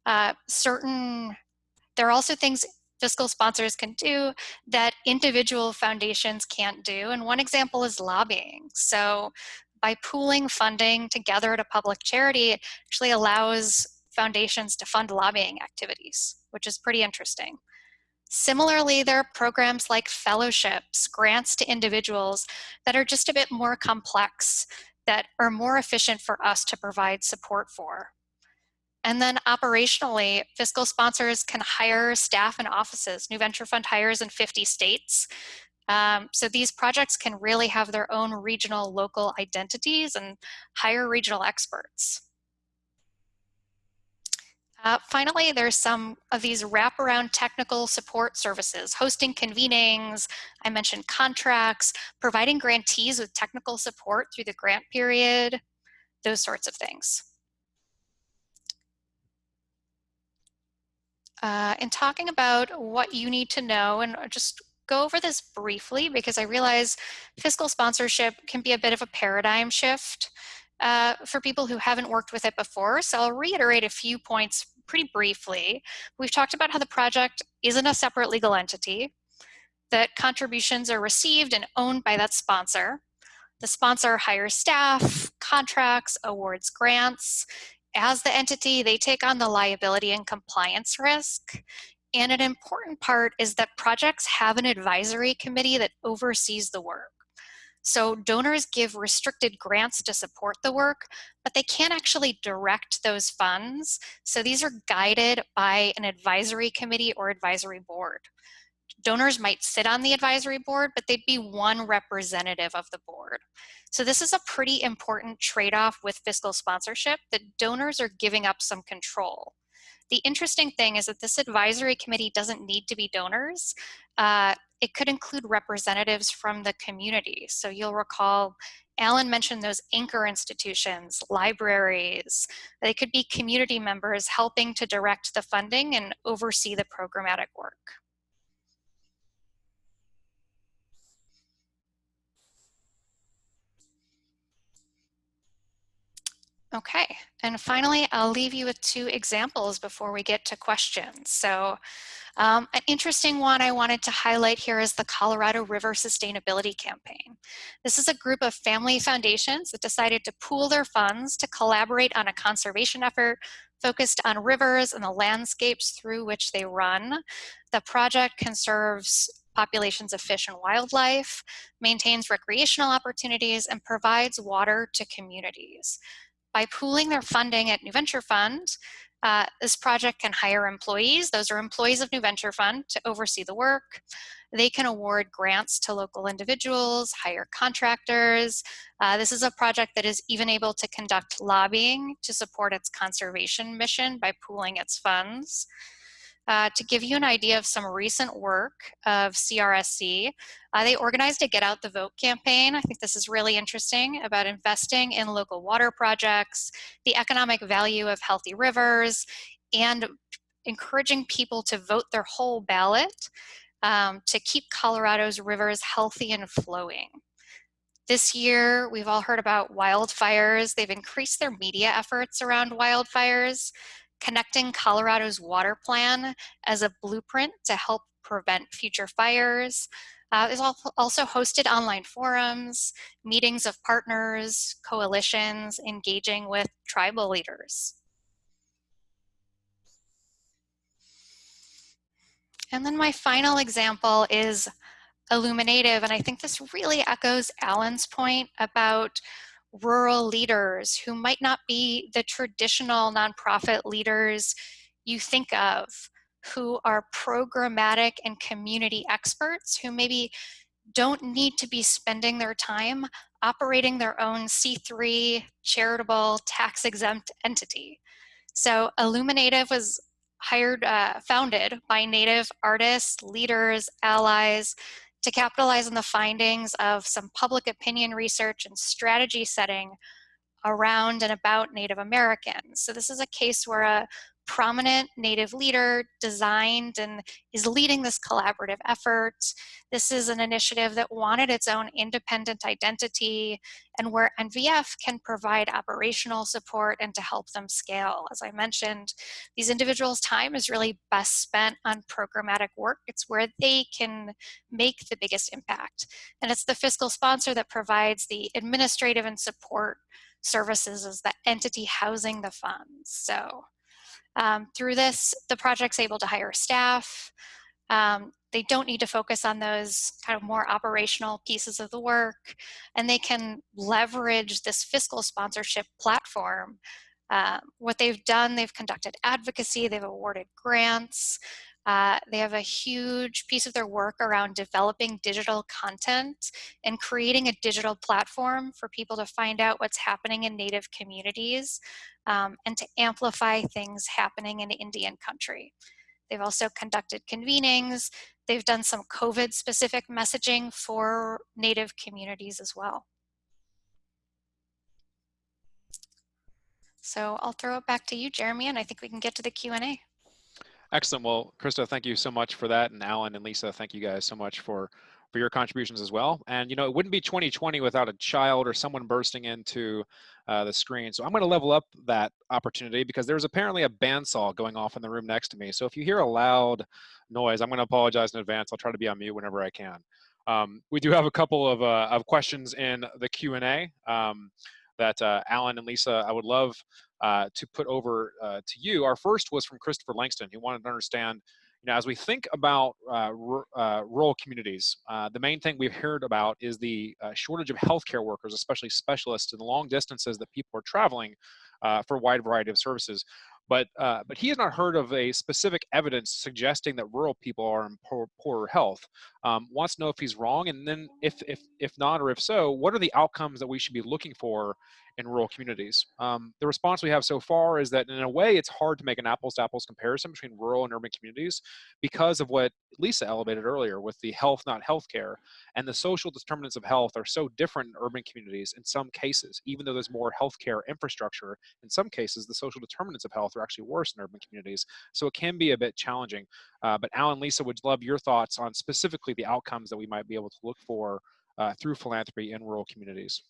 There are also things fiscal sponsors can do that individual foundations can't do. And one example is lobbying. So by pooling funding together at a public charity, it actually allows foundations to fund lobbying activities, which is pretty interesting. Similarly, there are programs like fellowships, grants to individuals that are just a bit more complex, that are more efficient for us to provide support for. And then operationally, fiscal sponsors can hire staff and offices. New Venture Fund hires in 50 states. So these projects can really have their own regional, local identities and hire regional experts. Finally, there's some of these wraparound technical support services, hosting convenings, I mentioned contracts, providing grantees with technical support through the grant period, those sorts of things. In talking about what you need to know, and just go over this briefly because I realize fiscal sponsorship can be a bit of a paradigm shift for people who haven't worked with it before. So I'll reiterate a few points pretty briefly. We've talked about how the project isn't a separate legal entity, that contributions are received and owned by that sponsor. The sponsor hires staff, contracts, awards grants. As the entity, they take on the liability and compliance risk. And an important part is that projects have an advisory committee that oversees the work. So donors give restricted grants to support the work, but they can't actually direct those funds. So these are guided by an advisory committee or advisory board. Donors might sit on the advisory board, but they'd be one representative of the board. So this is a pretty important trade-off with fiscal sponsorship, that donors are giving up some control. The interesting thing is that this advisory committee doesn't need to be donors. It could include representatives from the community. So you'll recall Alan mentioned those anchor institutions, libraries. They could be community members helping to direct the funding and oversee the programmatic work. Okay, and finally, I'll leave you with two examples before we get to questions. So an interesting one I wanted to highlight here is the Colorado River Sustainability Campaign. This is a group of family foundations that decided to pool their funds to collaborate on a conservation effort focused on rivers and the landscapes through which they run. The project conserves populations of fish and wildlife, maintains recreational opportunities, and provides water to communities. By pooling their funding at New Venture Fund, this project can hire employees. Those are employees of New Venture Fund to oversee the work. They can award grants to local individuals, hire contractors. This is a project that is even able to conduct lobbying to support its conservation mission by pooling its funds. To give you an idea of some recent work of CRSC, they organized a Get Out the Vote campaign. I think this is really interesting, about investing in local water projects, the economic value of healthy rivers, and encouraging people to vote their whole ballot to keep Colorado's rivers healthy and flowing. This year, we've all heard about wildfires. They've increased their media efforts around wildfires, connecting Colorado's water plan as a blueprint to help prevent future fires. There's also hosted online forums, meetings of partners, coalitions, engaging with tribal leaders. And then my final example is Illuminative, and I think this really echoes Alan's point about rural leaders who might not be the traditional nonprofit leaders you think of who are programmatic and community experts who maybe don't need to be spending their time operating their own C3 charitable tax-exempt entity. So Illuminative was founded by Native artists, leaders, allies to capitalize on the findings of some public opinion research and strategy setting around and about Native Americans. So this is a case where a prominent Native leader designed and is leading this collaborative effort. This is an initiative that wanted its own independent identity and where NVF can provide operational support and to help them scale. As I mentioned, these individuals' time is really best spent on programmatic work. It's where they can make the biggest impact. And it's the fiscal sponsor that provides the administrative and support services as the entity housing the funds. So through this, the project's able to hire staff. They don't need to focus on those kind of more operational pieces of the work, and they can leverage this fiscal sponsorship platform. What they've done, they've conducted advocacy, they've awarded grants. They have a huge piece of their work around developing digital content and creating a digital platform for people to find out what's happening in Native communities and to amplify things happening in Indian country. They've also conducted convenings. They've done some COVID-specific messaging for Native communities as well. So I'll throw it back to you, Jeremy, and I think we can get to the Q&A. Excellent. Well, Krista, thank you so much for that. And Alan and Lisa, thank you guys so much for your contributions as well. And, you know, it wouldn't be 2020 without a child or someone bursting into the screen. So I'm going to level up that opportunity because there's apparently a bandsaw going off in the room next to me. So if you hear a loud noise, I'm going to apologize in advance. I'll try to be on mute whenever I can. We do have a couple of questions in the Q&A that Alan and Lisa, I would love to put over to you. Our first was from Christopher Langston. He wanted to understand, you know, as we think about rural communities, the main thing we've heard about is the shortage of healthcare workers, especially specialists in the long distances that people are traveling for a wide variety of services. But he has not heard of a specific evidence suggesting that rural people are in poorer health. Wants to know if he's wrong, and then if not, or if so, what are the outcomes that we should be looking for in rural communities? The response we have so far is that in a way it's hard to make an apples-to-apples comparison between rural and urban communities because of what Lisa elevated earlier with the health, not healthcare, and the social determinants of health are so different in urban communities in some cases. Even though there's more healthcare infrastructure, in some cases the social determinants of health are actually worse in urban communities. So it can be a bit challenging. But Alan, Lisa, would love your thoughts on specifically the outcomes that we might be able to look for through philanthropy in rural communities.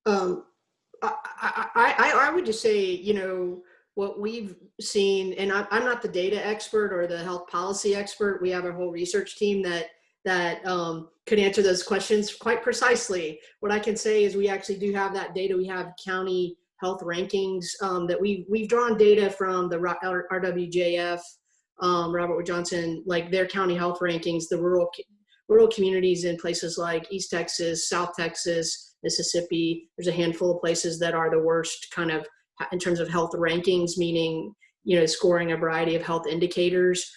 I would just say, you know, what we've seen, and I'm not the data expert or the health policy expert. We have a whole research team that could answer those questions quite precisely. What I can say is we actually do have that data. We have county health rankings that we've drawn data from the RWJF, Robert Wood Johnson, like their county health rankings, the rural communities in places like East Texas, South Texas, Mississippi. There's a handful of places that are the worst kind of in terms of health rankings, meaning, you know, scoring a variety of health indicators.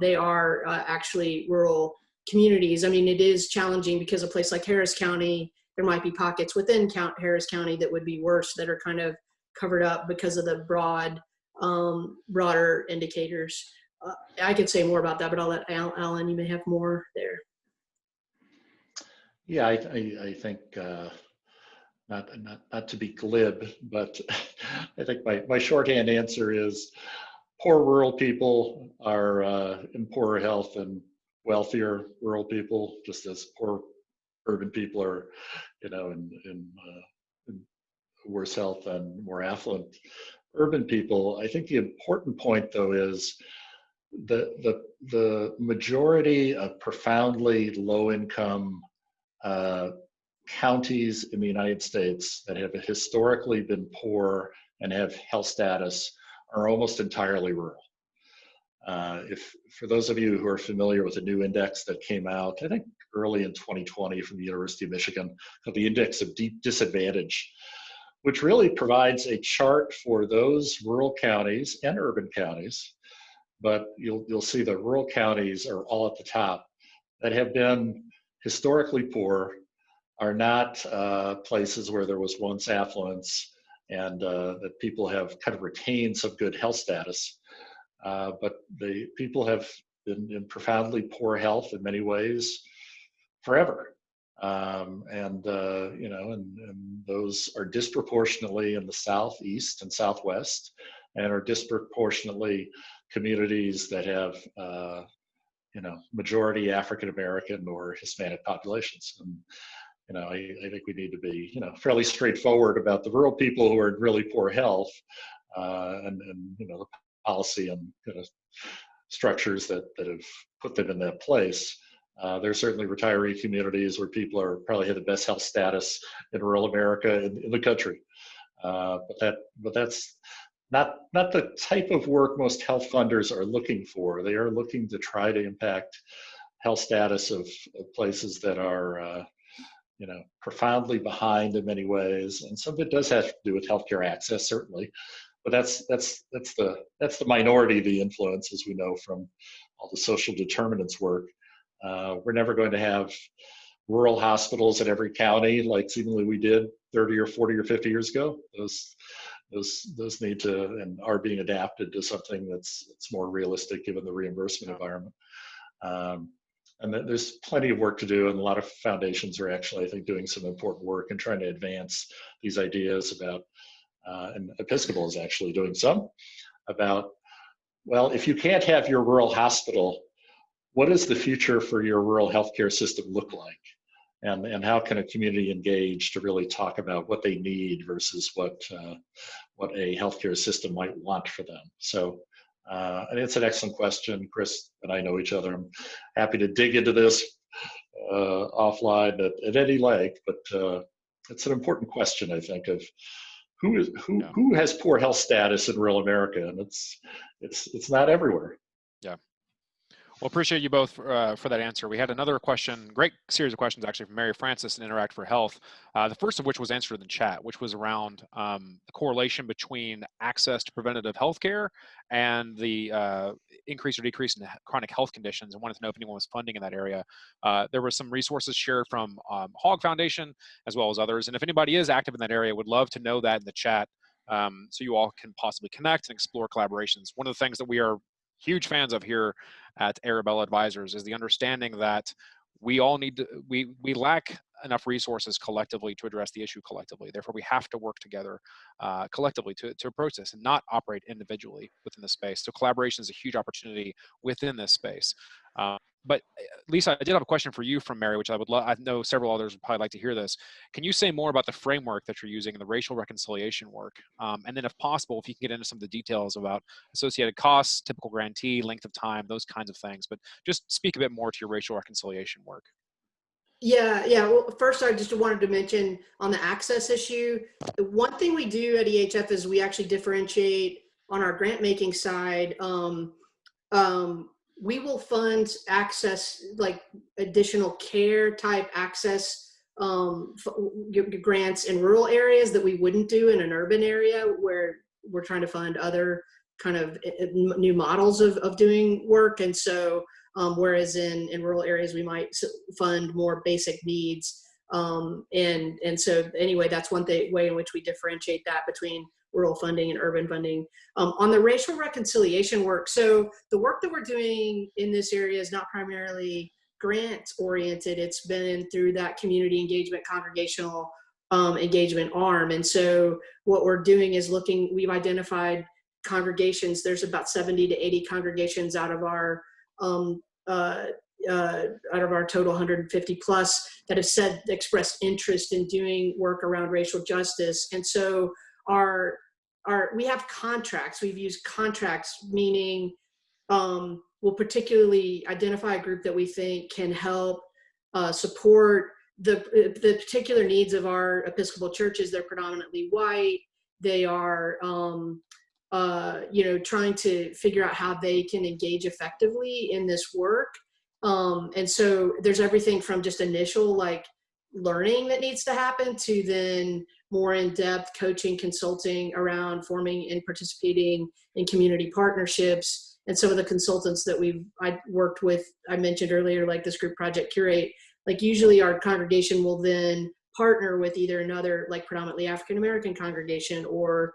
They are actually rural communities. I mean, it is challenging because a place like Harris County, there might be pockets within Harris County that would be worse, that are kind of covered up because of the broader indicators. I could say more about that, but I'll let Alan, you may have more there. Yeah, I think not to be glib, but I think my shorthand answer is poor rural people are in poorer health than wealthier rural people, just as poor urban people are, you know, in worse health than more affluent urban people. I think the important point, though, is the majority of profoundly low-income counties in the United States that have historically been poor and have health status are almost entirely rural. For those of you who are familiar with a new index that came out, I think early in 2020 from the University of Michigan, called the Index of Deep Disadvantage, which really provides a chart for those rural counties and urban counties. But you'll see the rural counties are all at the top that have been historically poor, are not places where there was once affluence, and that people have kind of retained some good health status. But the people have been in profoundly poor health in many ways forever. And those are disproportionately in the Southeast and Southwest, and are disproportionately communities that have majority African American or Hispanic populations. And I think we need to be fairly straightforward about the rural people who are in really poor health, and the policy and kind of structures that have put them in that place. There's certainly retiree communities where people are probably have the best health status in rural America in the country, but that's not the type of work most health funders are looking for. They are looking to try to impact health status of places that are profoundly behind in many ways, and some of it does have to do with healthcare access, certainly. But that's the minority of the influence, as we know from all the social determinants work. We're never going to have rural hospitals in every county like seemingly we did 30 or 40 or 50 years ago. Those need to and are being adapted to something that's more realistic given the reimbursement environment. And there's plenty of work to do, and a lot of foundations are actually, I think, doing some important work and trying to advance these ideas about, and Episcopal is actually doing some, about, well, if you can't have your rural hospital, what does the future for your rural healthcare system look like? And how can a community engage to really talk about what they need versus what a healthcare system might want for them? So, and it's an excellent question. Chris and I know each other. I'm happy to dig into this offline at any length, but it's an important question, I think, of who has poor health status in rural America, and it's not everywhere. Yeah. Well, appreciate you both for that answer. We had another question, great series of questions actually from Mary Francis in Interact for Health. The first of which was answered in the chat, which was around the correlation between access to preventative health care and the increase or decrease in chronic health conditions. I wanted to know if anyone was funding in that area. There were some resources shared from Hogg Foundation as well as others. And if anybody is active in that area, would love to know that in the chat so you all can possibly connect and explore collaborations. One of the things that we are huge fans of here at Arabella Advisors is the understanding that we all need to, we lack enough resources collectively to address the issue collectively. Therefore, we have to work together collectively to approach this and not operate individually within the space. So collaboration is a huge opportunity within this space. But Lisa, I did have a question for you from Mary, which I would love. I know several others would probably like to hear this. Can you say more about the framework that you're using in the racial reconciliation work? And then if possible, if you can get into some of the details about associated costs, typical grantee, length of time, those kinds of things. But just speak a bit more to your racial reconciliation work. Yeah. Well, first, I just wanted to mention on the access issue, one thing we do at EHF is we actually differentiate on our grant making side. We will fund access, like additional care type access grants in rural areas that we wouldn't do in an urban area where we're trying to fund other kind of new models of doing work. And so, whereas in rural areas, we might fund more basic needs. And so anyway, that's one way in which we differentiate that between rural funding and urban funding. On the racial reconciliation work, so the work that we're doing in this area is not primarily grant oriented. It's been through that community engagement, congregational engagement arm. And so what we're doing is we've identified congregations. There's about 70 to 80 congregations out of our total 150 plus that have expressed interest in doing work around racial justice. And so we have contracts. We've used contracts, meaning we'll particularly identify a group that we think can help support the particular needs of our Episcopal churches. They're predominantly white. They are trying to figure out how they can engage effectively in this work. And so there's everything from just initial like learning that needs to happen to then more in-depth coaching, consulting around forming and participating in community partnerships. And some of the consultants that I worked with, I mentioned earlier, like this group Project Curate, like usually our congregation will then partner with either another like predominantly African American congregation or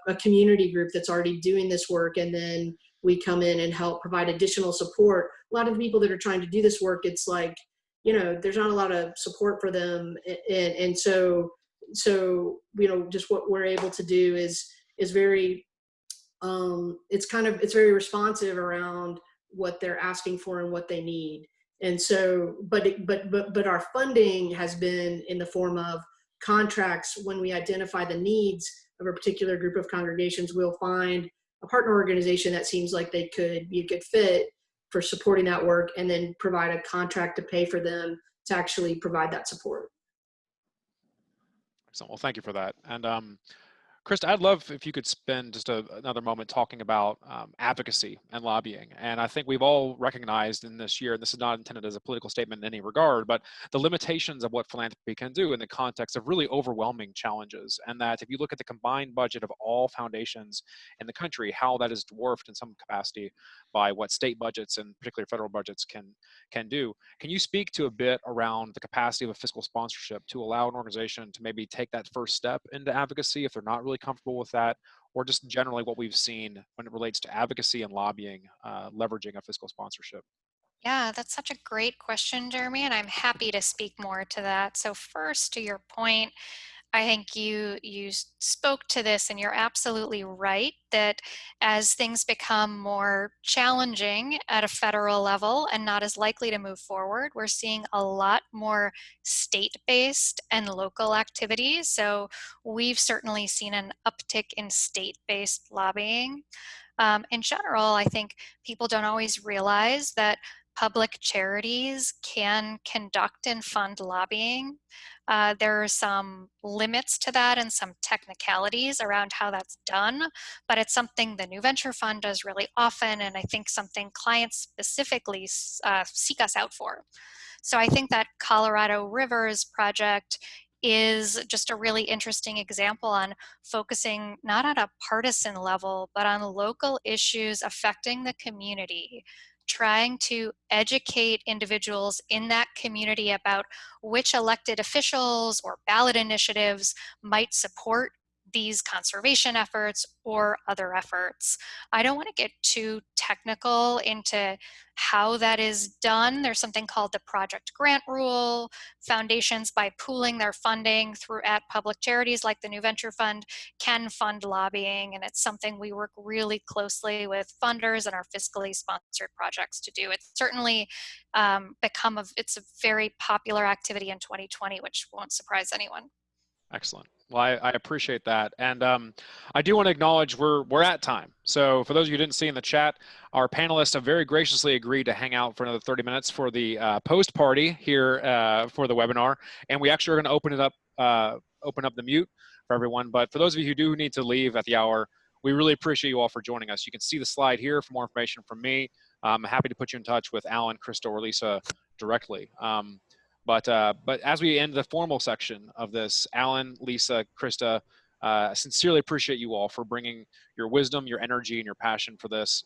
a community group that's already doing this work, and then we come in and help provide additional support. A lot of the people that are trying to do this work, it's like, there's not a lot of support for them, and so just what we're able to do is very it's very responsive around what they're asking for and what they need. And so, but our funding has been in the form of contracts. When we identify the needs of a particular group of congregations, we'll find a partner organization that seems like they could be a good fit for supporting that work, and then provide a contract to pay for them to actually provide that support. Excellent. Well, thank you for that. And Krista, I'd love if you could spend just another moment talking about advocacy and lobbying. And I think we've all recognized in this year, and this is not intended as a political statement in any regard, but the limitations of what philanthropy can do in the context of really overwhelming challenges. And that if you look at the combined budget of all foundations in the country, how that is dwarfed in some capacity by what state budgets and particularly federal budgets can do. Can you speak to a bit around the capacity of a fiscal sponsorship to allow an organization to maybe take that first step into advocacy if they're not really comfortable with that, or just generally what we've seen when it relates to advocacy and lobbying, leveraging a fiscal sponsorship? Yeah, that's such a great question, Jeremy, and I'm happy to speak more to that. So first, to your point, I think you spoke to this, and you're absolutely right that as things become more challenging at a federal level and not as likely to move forward, we're seeing a lot more state-based and local activities. So we've certainly seen an uptick in state-based lobbying. In general, I think people don't always realize that public charities can conduct and fund lobbying. There are some limits to that and some technicalities around how that's done, but it's something the New Venture Fund does really often, and I think something clients specifically seek us out for. So I think that Colorado Rivers project is just a really interesting example on focusing not on a partisan level, but on local issues affecting the community, trying to educate individuals in that community about which elected officials or ballot initiatives might support these conservation efforts or other efforts. I don't want to get too technical into how that is done. There's something called the project grant rule. Foundations, by pooling their funding through at public charities like the New Venture Fund, can fund lobbying, and it's something we work really closely with funders and our fiscally sponsored projects to do. It's certainly it's a very popular activity in 2020, which won't surprise anyone. Excellent. Well, I appreciate that. And I do want to acknowledge we're at time. So for those of you who didn't see in the chat, our panelists have very graciously agreed to hang out for another 30 minutes for the post party here for the webinar. And we actually are going to open up the mute for everyone. But for those of you who do need to leave at the hour, we really appreciate you all for joining us. You can see the slide here for more information from me. I'm happy to put you in touch with Alan, Crystal, or Lisa directly. But as we end the formal section of this, Alan, Lisa, Krista, sincerely appreciate you all for bringing your wisdom, your energy, and your passion for this,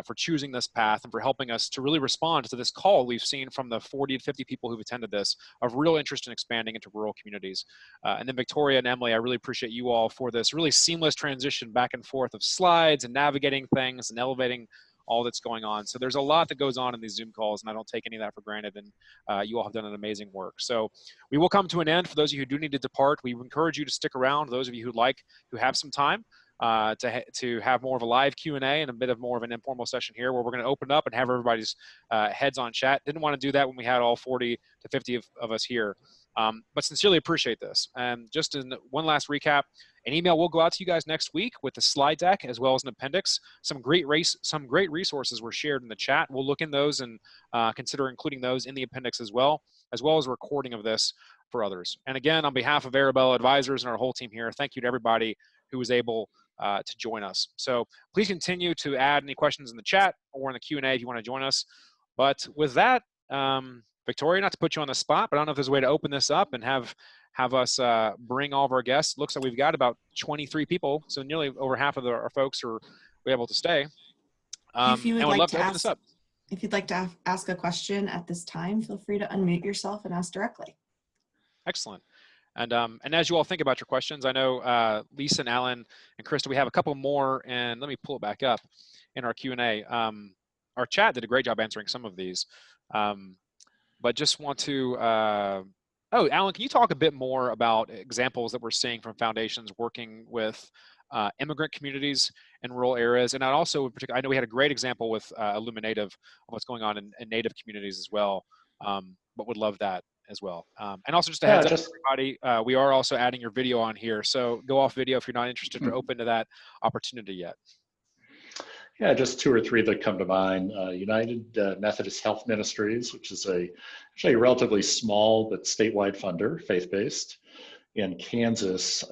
for choosing this path, and for helping us to really respond to this call we've seen from the 40 to 50 people who've attended this of real interest in expanding into rural communities. And then Victoria and Emily, I really appreciate you all for this really seamless transition back and forth of slides and navigating things and elevating all that's going on. So there's a lot that goes on in these Zoom calls, and I don't take any of that for granted, and you all have done an amazing work. So we will come to an end. For those of you who do need to depart, we encourage you to stick around. Those of you who have some time to have more of a live Q&A and a bit of more of an informal session here where we're going to open up and have everybody's heads on chat. Didn't want to do that when we had all 40 to 50 of us here. But sincerely appreciate this. And just in one last recap, an email will go out to you guys next week with the slide deck as well as an appendix. Some great resources were shared in the chat. We'll look in those and consider including those in the appendix as well as a recording of this for others. And again, on behalf of Arabella Advisors and our whole team here, thank you to everybody who was able to join us. So please continue to add any questions in the chat or in the Q&A if you want to join us. But with that, Victoria, not to put you on the spot, but I don't know if there's a way to open this up and have have us bring all of our guests. Looks like we've got about 23 people, so nearly over half of our folks are able to stay. If you would and we'd like love to to open this up. If you'd like to ask a question at this time, feel free to unmute yourself and ask directly. Excellent. And as you all think about your questions, I know Lisa and Alan and Krista, we have a couple more, and let me pull it back up in our Q&A. Our chat did a great job answering some of these, but just want to, oh, Alan, can you talk a bit more about examples that we're seeing from foundations working with immigrant communities in rural areas? And also, in particular, I know we had a great example with Illuminative of what's going on in Native communities as well, but would love that as well. And also just a heads up, everybody, we are also adding your video on here. So go off video if you're not interested or open to that opportunity yet. Yeah, just two or three that come to mind. United Methodist Health Ministries, which is actually a relatively small but statewide funder, faith-based, in Kansas.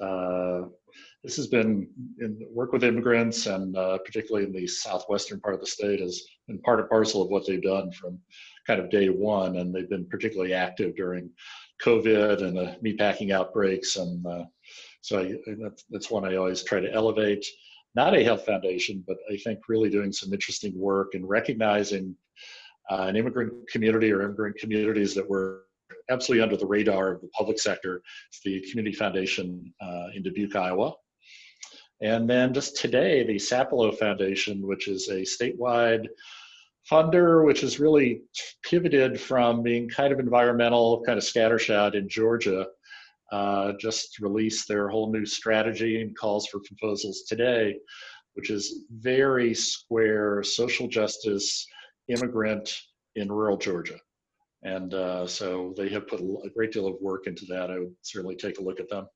This has been in work with immigrants, and particularly in the southwestern part of the state, has been part and parcel of what they've done from kind of day one, and they've been particularly active during COVID and the meatpacking outbreaks, and that's one I always try to elevate. Not a health foundation, but I think really doing some interesting work and recognizing an immigrant community or immigrant communities that were absolutely under the radar of the public sector. It's the Community Foundation in Dubuque, Iowa. And then just today, the Sapelo Foundation, which is a statewide funder, which has really pivoted from being kind of environmental, kind of scattershot in Georgia, just released their whole new strategy and calls for proposals today, which is very square social justice immigrant in rural Georgia. And so they have put a great deal of work into that. I would certainly take a look at them.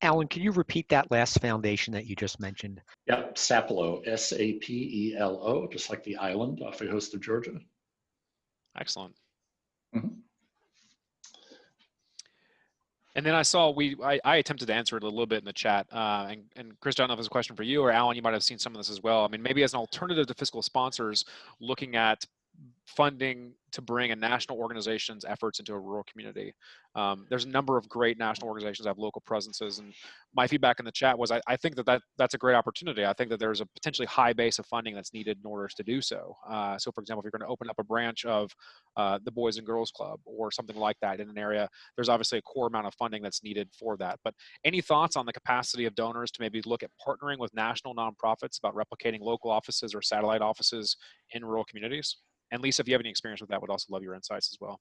Alan, can you repeat that last foundation that you just mentioned? Yeah, Sapelo, S-A-P-E-L-O, just like the island off the coast of Georgia. Excellent. Mm-hmm. And then I saw I attempted to answer it a little bit in the chat. And Chris, I don't know if it's a question for you or Alan, you might have seen some of this as well. I mean, maybe as an alternative to fiscal sponsors, looking at funding to bring a national organization's efforts into a rural community. There's a number of great national organizations that have local presences, and my feedback in the chat was I think that's a great opportunity. I think that there's a potentially high base of funding that's needed in order to do so. So for example, if you're going to open up a branch of the Boys and Girls Club or something like that in an area, there's obviously a core amount of funding that's needed for that. But any thoughts on the capacity of donors to maybe look at partnering with national nonprofits about replicating local offices or satellite offices in rural communities? And Lisa, if you have any experience with that, would also love your insights as well.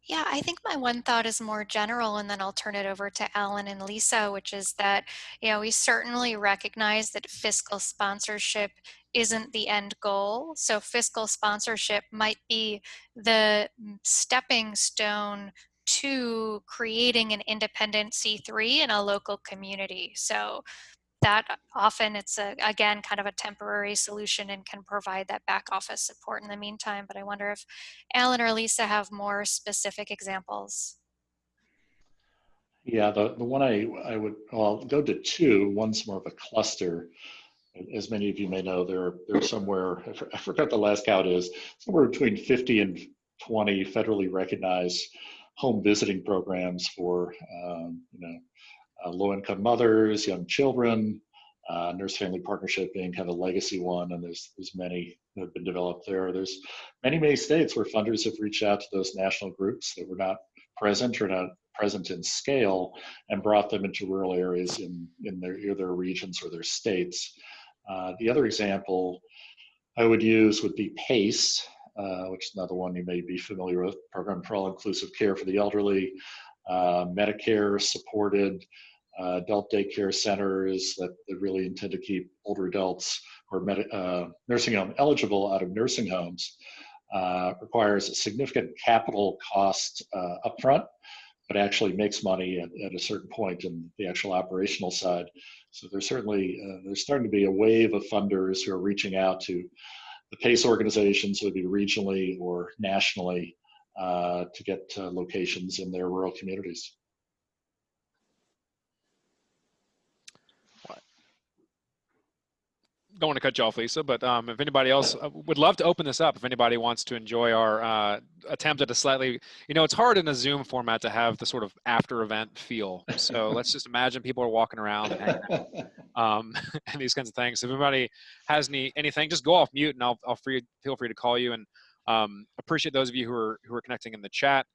Yeah, I think my one thought is more general, and then I'll turn it over to Alan and Lisa, which is that, we certainly recognize that fiscal sponsorship isn't the end goal. So fiscal sponsorship might be the stepping stone to creating an independent C3 in a local community. So that often it's again kind of a temporary solution and can provide that back office support in the meantime. But I wonder if Alan or Lisa have more specific examples. Yeah, the one I'll go to two. One's more of a cluster. As many of you may know, there's somewhere, I forgot the last count is, somewhere between 50 and 20 federally recognized home visiting programs for low-income mothers, young children, nurse-family partnership being kind of a legacy one, and there's many that have been developed there. There's many states where funders have reached out to those national groups that were not present or not present in scale and brought them into rural areas in their regions or their states. The other example I would use would be PACE, which is another one you may be familiar with, Program for All-Inclusive Care for the Elderly, Medicare supported adult daycare centers that really intend to keep older adults who are nursing home eligible out of nursing homes. Requires a significant capital cost upfront, but actually makes money at a certain point in the actual operational side. So there's certainly, there's starting to be a wave of funders who are reaching out to the PACE organizations, whether it be regionally or nationally, to get locations in their rural communities. don't want to cut you off, Lisa, but if anybody else would love to open this up, if anybody wants to enjoy our attempt at a slightly, it's hard in a Zoom format to have the sort of after event feel. So let's just imagine people are walking around and hanging out, and these kinds of things. So if anybody has anything, just go off mute, and I'll feel free to call you. And appreciate those of you who are connecting in the chat.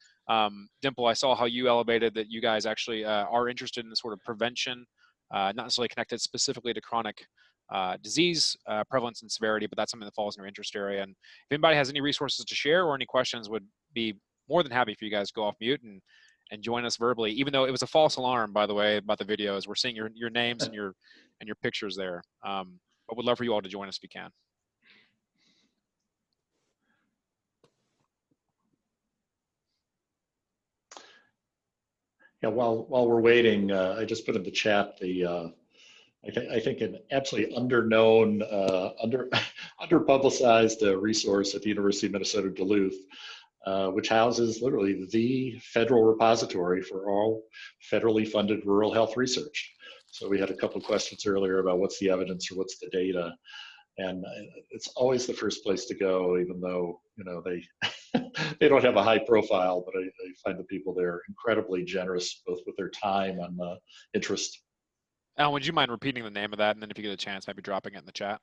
Dimple, I saw how you elevated that you guys actually are interested in the sort of prevention, not necessarily connected specifically to chronic disease prevalence and severity, but that's something that falls in your interest area. And if anybody has any resources to share or any questions, would be more than happy for you guys to go off mute and join us verbally, even though it was a false alarm, by the way, about the videos. We're seeing your names and your pictures there. But would love for you all to join us if you can. Yeah, while we're waiting, I just put in the chat the I think an absolutely underknown, underpublicized resource at the University of Minnesota Duluth, which houses literally the federal repository for all federally funded rural health research. So we had a couple of questions earlier about what's the evidence or what's the data, and it's always the first place to go, even though they they don't have a high profile, but I find the people there incredibly generous, both with their time and interest. Alan, would you mind repeating the name of that, and then if you get a chance, maybe dropping it in the chat?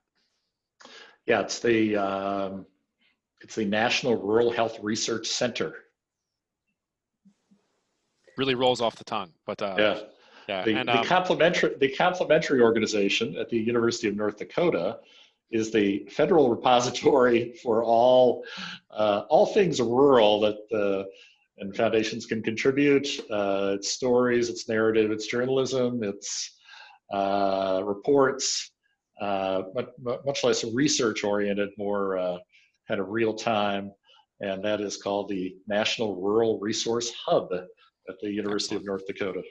Yeah, it's the National Rural Health Research Center. Really rolls off the tongue, but yeah. And the complementary organization at the University of North Dakota is the federal repository for all things rural that and foundations can contribute. Its stories, its narrative, its journalism, its reports, much less research-oriented, more kind of real-time, and that is called the National Rural Resource Hub at the University of North Dakota.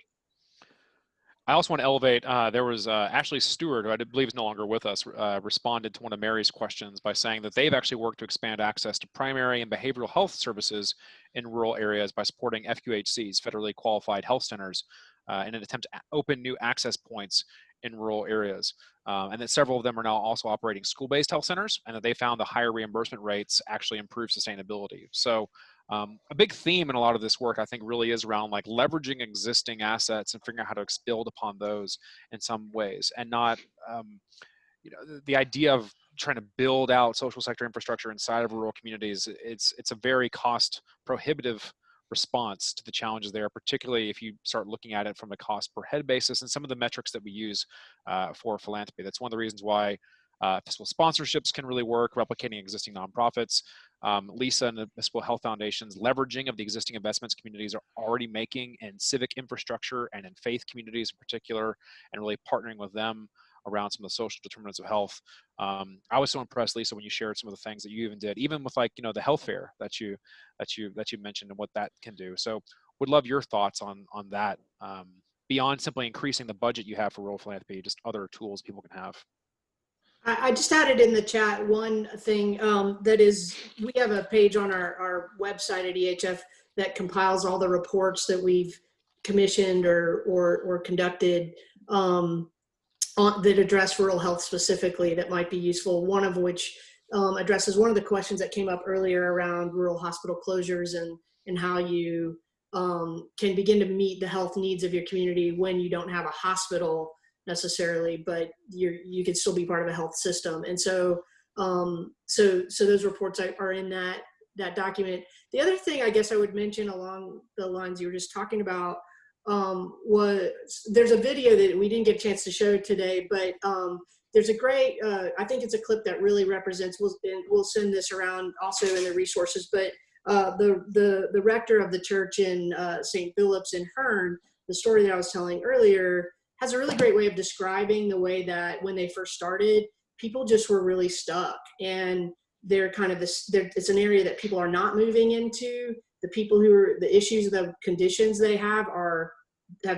I also want to elevate, there was Ashley Stewart, who I believe is no longer with us, responded to one of Mary's questions by saying that they've actually worked to expand access to primary and behavioral health services in rural areas by supporting FQHCs, federally qualified health centers, in an attempt to open new access points in rural areas. And that several of them are now also operating school-based health centers, and that they found the higher reimbursement rates actually improve sustainability. So a big theme in a lot of this work, I think, really is around like leveraging existing assets and figuring out how to build upon those in some ways, and not, the idea of trying to build out social sector infrastructure inside of rural communities. It's a very cost prohibitive response to the challenges there, particularly if you start looking at it from a cost per head basis and some of the metrics that we use for philanthropy. That's one of the reasons why fiscal sponsorships can really work, replicating existing nonprofits. Lisa and the Episcopal Health Foundation's leveraging of the existing investments communities are already making in civic infrastructure and in faith communities in particular, and really partnering with them around some of the social determinants of health. I was so impressed, Lisa, when you shared some of the things that you even did, even with the health fair that you mentioned and what that can do. So would love your thoughts on that, beyond simply increasing the budget you have for rural philanthropy, just other tools people can have. I just added in the chat one thing, that is, we have a page on our website at EHF that compiles all the reports that we've commissioned or conducted that address rural health specifically that might be useful. One of which addresses one of the questions that came up earlier around rural hospital closures and how you can begin to meet the health needs of your community when you don't have a hospital necessarily, but you can still be part of a health system. And so those reports are in that document. The other thing I guess I would mention along the lines you were just talking about was there's a video that we didn't get a chance to show today, but there's a great, I think it's a clip that really represents, we'll send this around also in the resources, but the rector of the church in St. Philip's in Hearn, the story that I was telling earlier, has a really great way of describing the way that when they first started, people just were really stuck, and they're kind of it's an area that people are not moving into. The people the issues, the conditions they have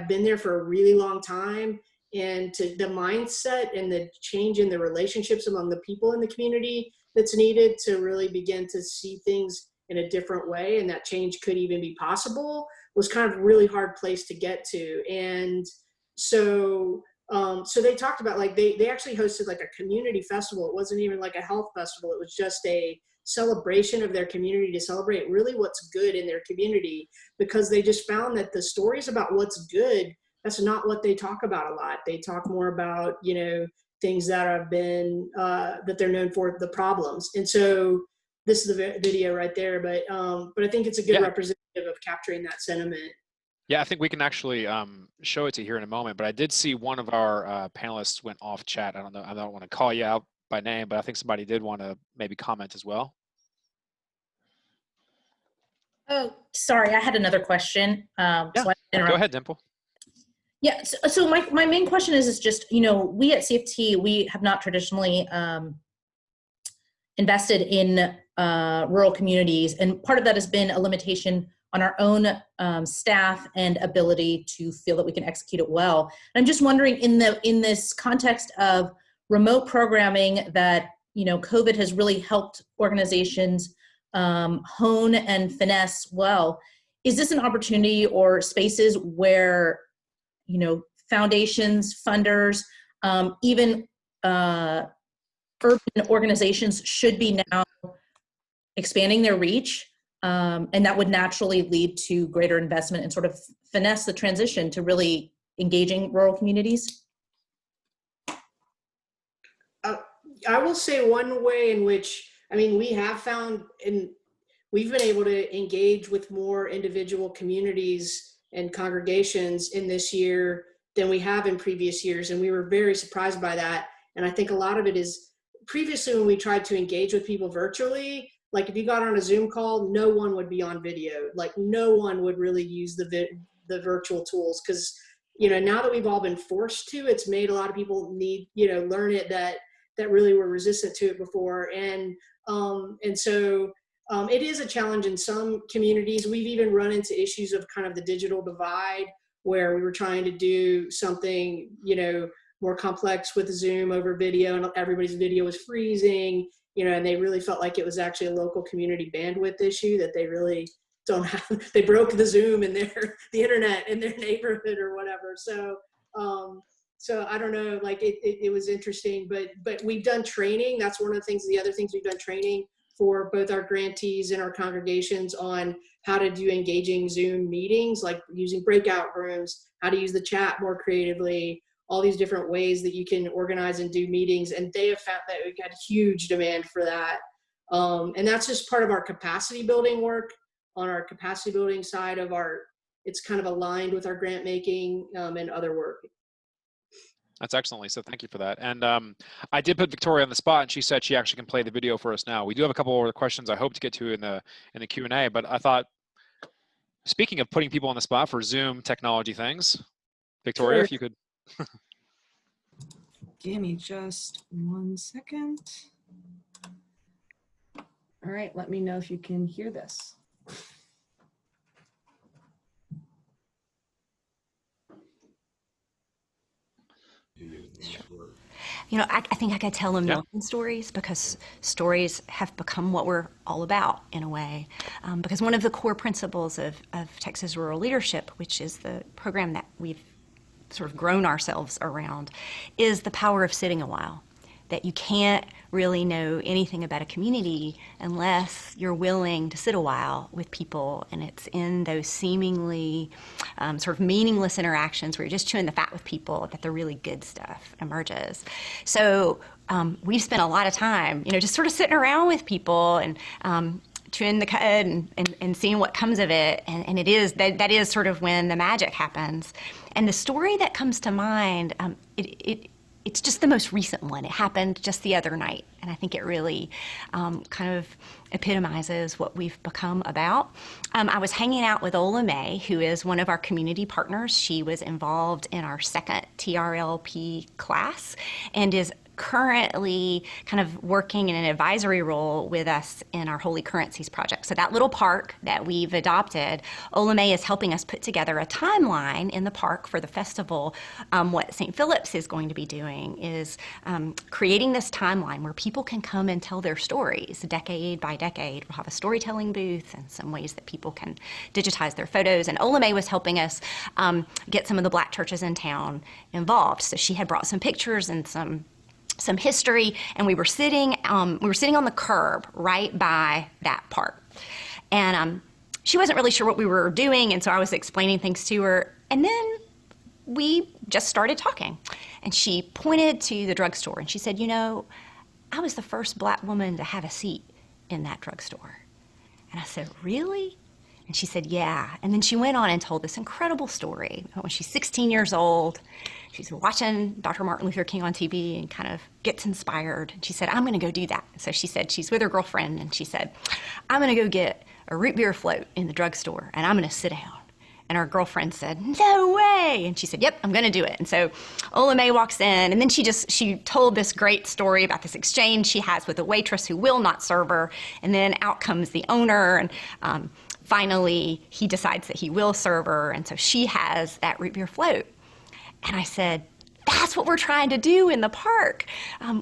been there for a really long time, and the mindset and the change in the relationships among the people in the community that's needed to really begin to see things in a different way, and that change could even be possible, was kind of a really hard place to get to. And so So they talked about like, they actually hosted like a community festival. It wasn't even like a health festival. It was just a celebration of their community to celebrate really what's good in their community, because they just found that the stories about what's good, that's not what they talk about a lot. They talk more about, you know, things that have been, that they're known for, the problems. And so this is the video right there, but I think it's a good representative of capturing that sentiment. Yeah, I think we can actually show it to you here in a moment, but I did see one of our panelists went off chat. I don't know, I don't want to call you out by name, but I think somebody did want to maybe comment as well. Oh, sorry, I had another question. Yeah, So go ahead, Dimple. Yeah, so my main question is just, you know, we at CFT, we have not traditionally invested in rural communities, and part of that has been a limitation on our own staff and ability to feel that we can execute it well. And I'm just wondering, in this context of remote programming that, you know, COVID has really helped organizations hone and finesse well, is this an opportunity or spaces where, you know, foundations, funders, even urban organizations should be now expanding their reach, and that would naturally lead to greater investment and sort of finesse the transition to really engaging rural communities? I will say one way in which, I mean, we have found, and we've been able to engage with more individual communities and congregations in this year than we have in previous years. And we were very surprised by that. And I think a lot of it is, previously when we tried to engage with people virtually, like if you got on a Zoom call, no one would be on video. Like no one would really use the virtual tools, because, you know, now that we've all been forced to, it's made a lot of people need, you know, learn it that really were resistant to it before. And so it is a challenge in some communities. We've even run into issues of kind of the digital divide, where we were trying to do something, you know, more complex with Zoom over video, and everybody's video was freezing, you know, and they really felt like it was actually a local community bandwidth issue that they really don't have. They broke the Zoom in the internet in their neighborhood or whatever. So I don't know, like it was interesting, but we've done training. That's one of the things, the other things we've done training for both our grantees and our congregations on how to do engaging Zoom meetings, like using breakout rooms, how to use the chat more creatively, all these different ways that you can organize and do meetings. And they have found that we've got huge demand for that. And that's just part of our capacity building work. On our capacity building side of it's kind of aligned with our grant making and other work. That's excellent, Lisa. Thank you for that. And I did put Victoria on the spot, and she said she actually can play the video for us now. We do have a couple more questions I hope to get to in the Q&A, but I thought, speaking of putting people on the spot for Zoom technology things, Victoria, Sure. if you could. Give me just 1 second. All right, let me know if you can hear this. You know, I think I could tell a million stories, because stories have become what we're all about in a way. Because one of the core principles of Texas Rural Leadership, which is the program that we've sort of grown ourselves around, is the power of sitting a while. That you can't really know anything about a community unless you're willing to sit a while with people, and it's in those seemingly sort of meaningless interactions where you're just chewing the fat with people that the really good stuff emerges. So we've spent a lot of time, you know, just sort of sitting around with people and chewing the cud and seeing what comes of it, and it is that is sort of when the magic happens. And the story that comes to mind, it's just the most recent one. It happened just the other night, and I think it really kind of epitomizes what we've become about. I was hanging out with Ola May, who is one of our community partners. She was involved in our second TRLP class and is currently kind of working in an advisory role with us in our Holy Currencies project. So that little park that we've adopted, Ola May is helping us put together a timeline in the park for the festival. What St. Philip's is going to be doing is creating this timeline where people can come and tell their stories decade by decade. We'll have a storytelling booth and some ways that people can digitize their photos. And Ola May was helping us get some of the Black churches in town involved. So she had brought some pictures and some history, and we were sitting on the curb right by that park. And she wasn't really sure what we were doing, and so I was explaining things to her. And then we just started talking. And she pointed to the drugstore, and she said, you know, I was the first Black woman to have a seat in that drugstore. And I said, really? And she said, yeah. And then she went on and told this incredible story. When she's 16 years old, she's watching Dr. Martin Luther King on TV and kind of gets inspired. And she said, I'm going to go do that. So she said she's with her girlfriend, and she said, I'm going to go get a root beer float in the drugstore, and I'm going to sit down. And her girlfriend said, no way. And she said, yep, I'm going to do it. And so Ola May walks in, and then she told this great story about this exchange she has with a waitress who will not serve her. And then out comes the owner, and finally he decides that he will serve her. And so she has that root beer float. And I said, that's what we're trying to do in the park.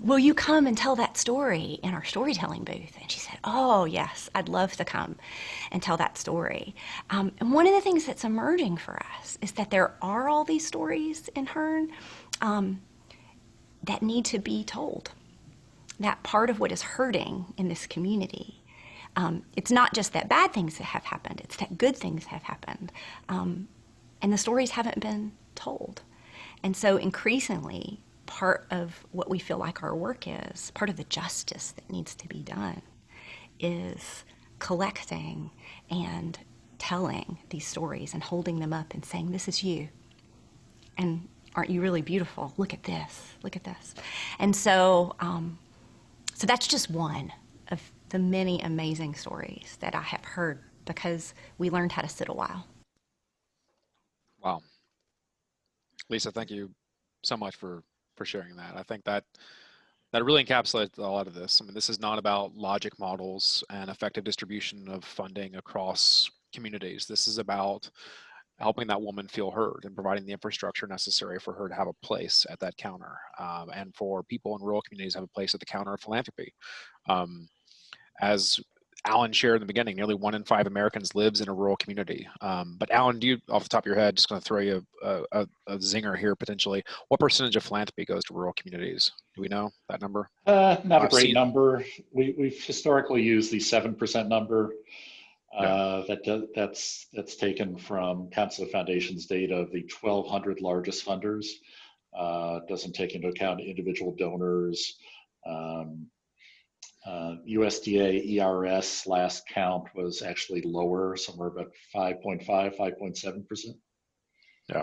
Will you come and tell that story in our storytelling booth? And she said, oh, yes, I'd love to come and tell that story. And one of the things that's emerging for us is that there are all these stories in Hearn that need to be told. That part of what is hurting in this community. It's not just that bad things have happened, it's that good things have happened. And the stories haven't been told. And so increasingly, part of what we feel like our work is, part of the justice that needs to be done, is collecting and telling these stories and holding them up and saying, this is you. And aren't you really beautiful? Look at this, look at this. And so, so that's just one of the many amazing stories that I have heard because we learned how to sit a while. Wow. Lisa, thank you so much for sharing that. I think that really encapsulates a lot of this. I mean, this is not about logic models and effective distribution of funding across communities. This is about helping that woman feel heard and providing the infrastructure necessary for her to have a place at that counter, and for people in rural communities to have a place at the counter of philanthropy. As Alan shared in the beginning, nearly 1 in 5 Americans lives in a rural community. But Alan, do you, off the top of your head, just going to throw you a zinger here potentially, what percentage of philanthropy goes to rural communities? Do we know that number? Not a great number. We've historically used the 7% number. That's taken from Council of Foundations data of the 1,200 largest funders. Doesn't take into account individual donors. USDA ERS last count was actually lower, somewhere about 5.5, 5.7%. Yeah.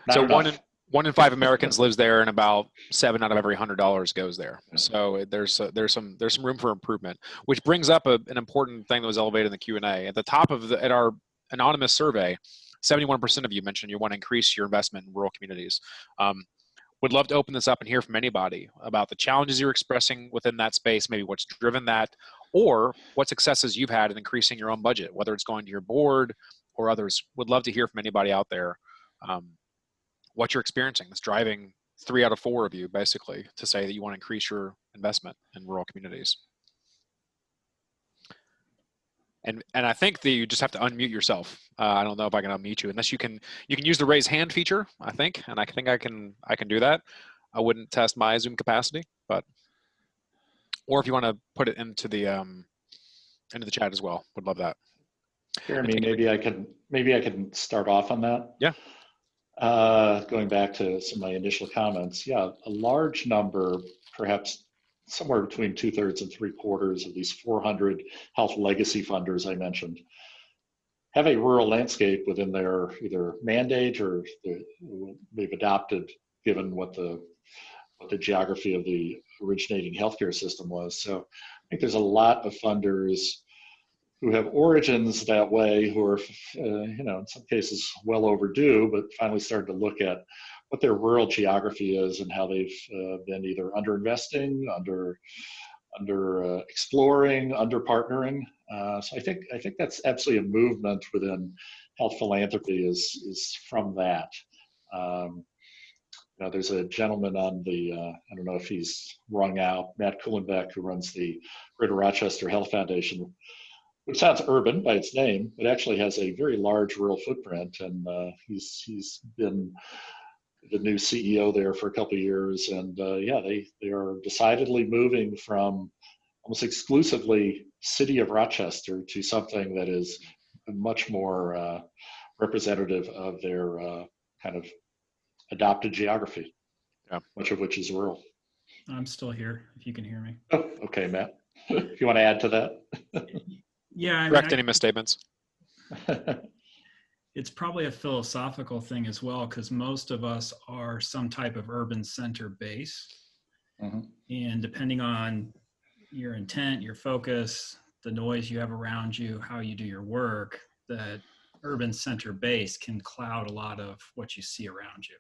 So 1 in 5 Americans lives there, and about 7 out of every $100 goes there. So there's some room for improvement, which brings up an important thing that was elevated in the Q&A. At the top of at our anonymous survey, 71% of you mentioned you want to increase your investment in rural communities. Would love to open this up and hear from anybody about the challenges you're expressing within that space, maybe what's driven that, or what successes you've had in increasing your own budget, whether it's going to your board or others. Would love to hear from anybody out there what you're experiencing that's driving 3 out of 4 of you basically to say that you want to increase your investment in rural communities. And I think that you just have to unmute yourself. I don't know if I can unmute you, unless you can use the raise hand feature, I think, and I think I can do that. I wouldn't test my Zoom capacity, but or if you want to put it into the chat as well, would love that. Jeremy, maybe I can start off on that. Yeah. Going back to some of my initial comments, yeah, a large number, perhaps somewhere between 2/3 and 3/4 of these 400 health legacy funders I mentioned have a rural landscape within their either mandate or they've adopted, given what the geography of the originating healthcare system was. So I think there's a lot of funders who have origins that way, who are, in some cases well overdue, but finally started to look at what their rural geography is and how they've been either underinvesting, under exploring, under partnering. So I think that's absolutely a movement within health philanthropy is from that. There's a gentleman on the, I don't know if he's rung out, Matt Kuhlenbeck, who runs the Greater Rochester Health Foundation, which sounds urban by its name, but actually has a very large rural footprint. And he's been the new CEO there for a couple of years. And yeah, they are decidedly moving from almost exclusively city of Rochester to something that is much more representative of their kind of adopted geography, yeah. Much of which is rural. I'm still here, if you can hear me. Oh, okay, Matt. If you want to add to that? Yeah. Correct any misstatements. It's probably a philosophical thing as well, because most of us are some type of urban center base. Mm-hmm. And depending on your intent, your focus, the noise you have around you, how you do your work, that urban center base can cloud a lot of what you see around you.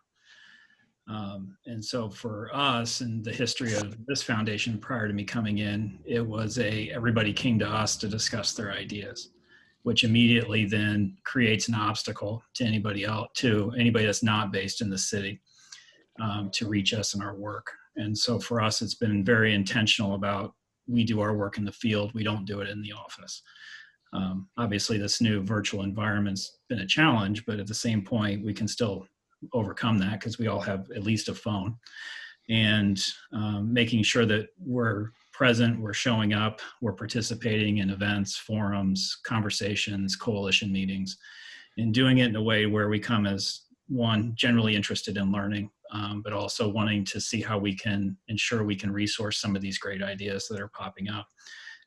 And so for us, in the history of this foundation prior to me coming in, it was everybody came to us to discuss their ideas, which immediately then creates an obstacle to anybody that's not based in the city to reach us in our work. And so for us, it's been very intentional about, we do our work in the field, we don't do it in the office. Obviously, this new virtual environment's been a challenge, but at the same point, we can still overcome that because we all have at least a phone. And making sure that we're present, we're showing up, we're participating in events, forums, conversations, coalition meetings, and doing it in a way where we come as one, generally interested in learning, but also wanting to see how we can ensure we can resource some of these great ideas that are popping up,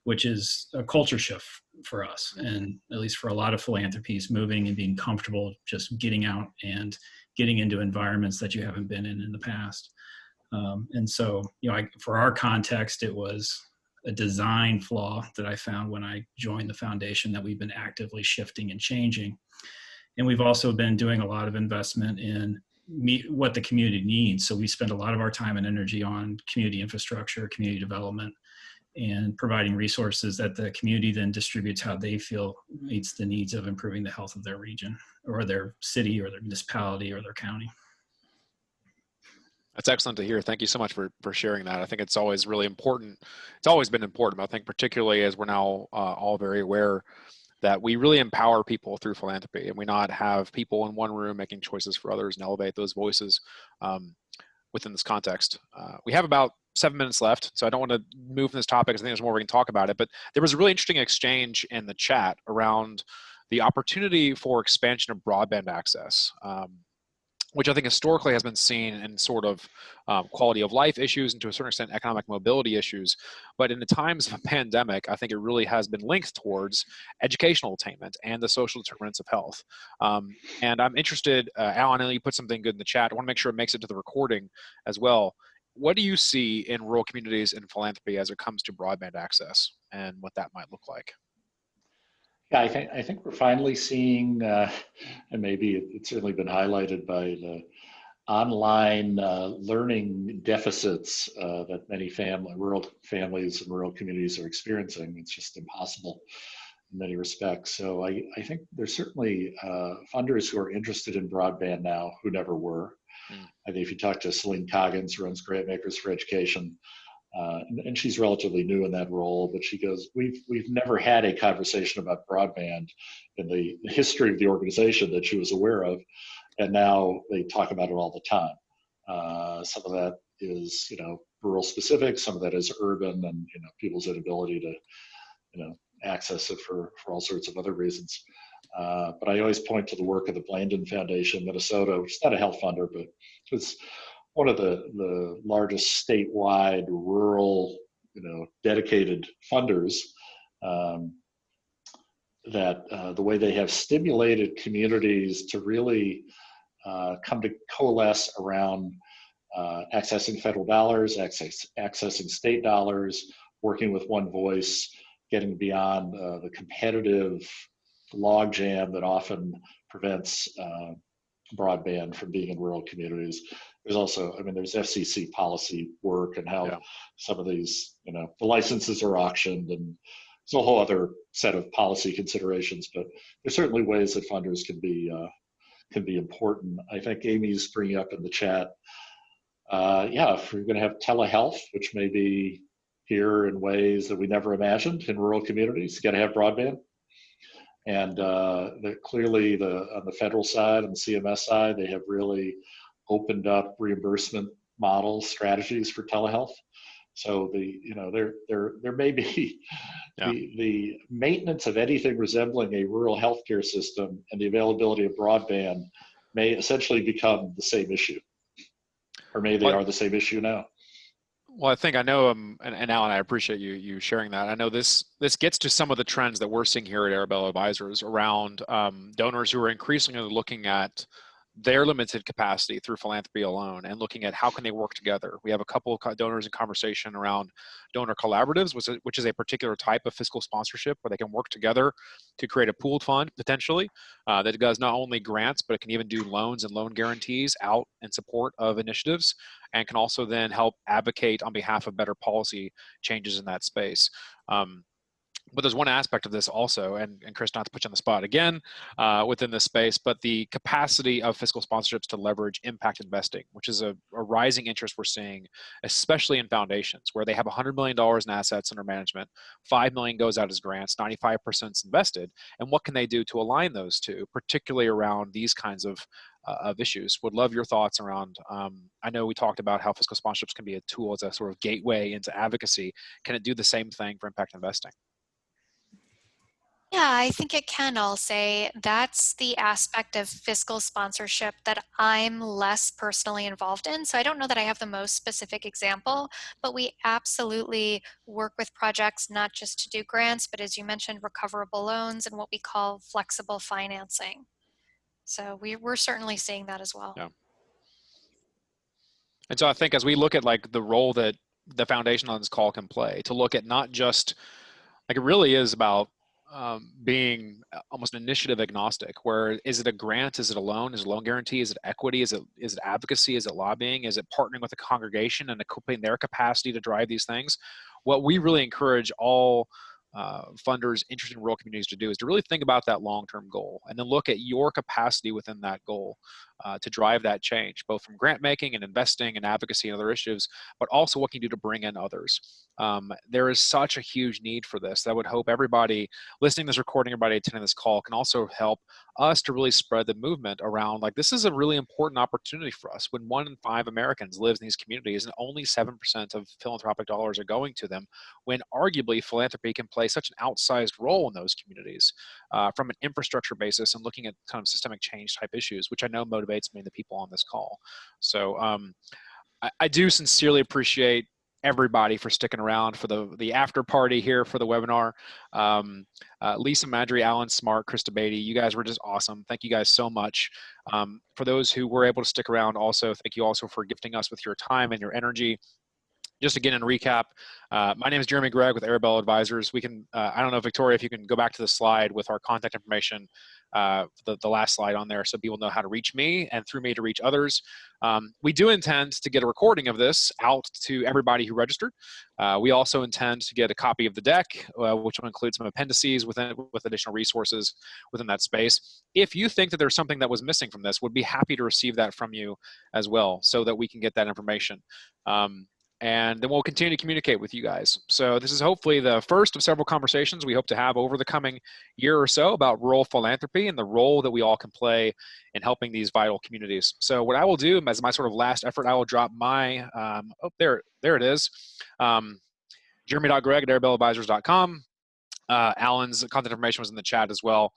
which is a culture shift for us. And at least for a lot of philanthropies, moving and being comfortable just getting out and getting into environments that you haven't been in the past. And so, for our context, it was a design flaw that I found when I joined the foundation that we've been actively shifting and changing. And we've also been doing a lot of investment in what the community needs. So we spend a lot of our time and energy on community infrastructure, community development, and providing resources that the community then distributes how they feel meets the needs of improving the health of their region or their city or their municipality or their county. That's excellent to hear. Thank you so much for sharing that. I think it's always really important. It's always been important, but I think particularly as we're now all very aware that we really empower people through philanthropy, and we not have people in one room making choices for others and elevate those voices within this context. We have about 7 minutes left, so I don't want to move from this topic because I think there's more we can talk about it, but there was a really interesting exchange in the chat around the opportunity for expansion of broadband access, which I think historically has been seen in sort of quality of life issues and to a certain extent economic mobility issues. But in the times of a pandemic, I think it really has been linked towards educational attainment and the social determinants of health. And I'm interested, Alan, I know you put something good in the chat. I want to make sure it makes it to the recording as well. What do you see in rural communities and philanthropy as it comes to broadband access and what that might look like? Yeah, I think we're finally seeing, and maybe it's certainly been highlighted by the online learning deficits that many rural families and rural communities are experiencing. It's just impossible in many respects. So I think there's certainly funders who are interested in broadband now who never were. I think if you talk to Celine Coggins, who runs Grantmakers for Education, and she's relatively new in that role, but she goes, we've never had a conversation about broadband in the history of the organization that she was aware of, and now they talk about it all the time. Some of that is, rural specific, some of that is urban, and people's inability to, access it for all sorts of other reasons. But I always point to the work of the Blandon Foundation, Minnesota, which is not a health funder, but it's one of the largest statewide rural, dedicated funders, that the way they have stimulated communities to really come to coalesce around accessing federal dollars, accessing state dollars, working with one voice, getting beyond the competitive logjam that often prevents broadband from being in rural communities. There's also, I mean, there's FCC policy work and how some of these, you know, the licenses are auctioned, and there's a whole other set of policy considerations, but there's certainly ways that funders can be important. I think Amy's bringing up in the chat, if we're going to have telehealth, which may be here in ways that we never imagined in rural communities, you got to have broadband. And clearly on the federal side and the CMS side, they have really opened up reimbursement models, strategies for telehealth. So there may be the maintenance of anything resembling a rural healthcare system and the availability of broadband may essentially become the same issue, or maybe they are the same issue now. Well, I think I know, and Alan, I appreciate you sharing that. I know this gets to some of the trends that we're seeing here at Arabella Advisors around donors who are increasingly looking at their limited capacity through philanthropy alone and looking at how can they work together. We have a couple of donors in conversation around donor collaboratives, which is a particular type of fiscal sponsorship where they can work together to create a pooled fund potentially that does not only grants, but it can even do loans and loan guarantees out in support of initiatives, and can also then help advocate on behalf of better policy changes in that space. But there's one aspect of this also, and Chris, not to put you on the spot again within this space, but the capacity of fiscal sponsorships to leverage impact investing, which is a rising interest we're seeing, especially in foundations, where they have $100 million in assets under management, $5 million goes out as grants, 95% is invested, and what can they do to align those two, particularly around these kinds of issues? Would love your thoughts around, I know we talked about how fiscal sponsorships can be a tool as a sort of gateway into advocacy. Can it do the same thing for impact investing? Yeah, I think it can. I'll say that's the aspect of fiscal sponsorship that I'm less personally involved in. So I don't know that I have the most specific example, but we absolutely work with projects not just to do grants, but as you mentioned, recoverable loans and what we call flexible financing. So we're certainly seeing that as well. Yeah. And so I think as we look at like the role that the foundation on this call can play, to look at not just, like it really is about being almost initiative agnostic, where is it a grant, is it a loan, is it a loan guarantee, is it equity, is it advocacy, is it lobbying, is it partnering with a congregation and equipping their capacity to drive these things? What we really encourage all funders interested in rural communities to do is to really think about that long-term goal and then look at your capacity within that goal to drive that change, both from grant making and investing and advocacy and other issues, but also what can you do to bring in others. There is such a huge need for this. I would hope everybody listening to this recording, everybody attending this call can also help us to really spread the movement around, like, this is a really important opportunity for us. When 1 in 5 Americans lives in these communities and only 7% of philanthropic dollars are going to them, when arguably philanthropy can play such an outsized role in those communities from an infrastructure basis and looking at kind of systemic change type issues, which I know motivates many of the people on this call. So I do sincerely appreciate everybody for sticking around for the after party here for the webinar. Lisa Madry, Alan Smart, Krista Beatty, you guys were just awesome. Thank you guys so much. For those who were able to stick around also, thank you also for gifting us with your time and your energy. Just again, in recap, my name is Jeremy Gregg with Arabella Advisors. We can, I don't know, Victoria, if you can go back to the slide with our contact information, the last slide on there, so people know how to reach me and through me to reach others. We do intend to get a recording of this out to everybody who registered. We also intend to get a copy of the deck, which will include some appendices with additional resources within that space. If you think that there's something that was missing from this, we'd be happy to receive that from you as well, so that we can get that information. And then we'll continue to communicate with you guys. So this is hopefully the first of several conversations we hope to have over the coming year or so about rural philanthropy and the role that we all can play in helping these vital communities. So what I will do as my sort of last effort, I will drop my, there it is, jeremy.gregg@arabellaadvisors.com. Alan's contact information was in the chat as well.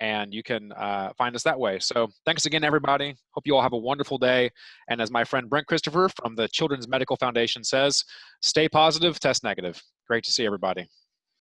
And you can find us that way. So thanks again, everybody. Hope you all have a wonderful day. And as my friend Brent Christopher from the Children's Medical Foundation says, stay positive, test negative. Great to see everybody.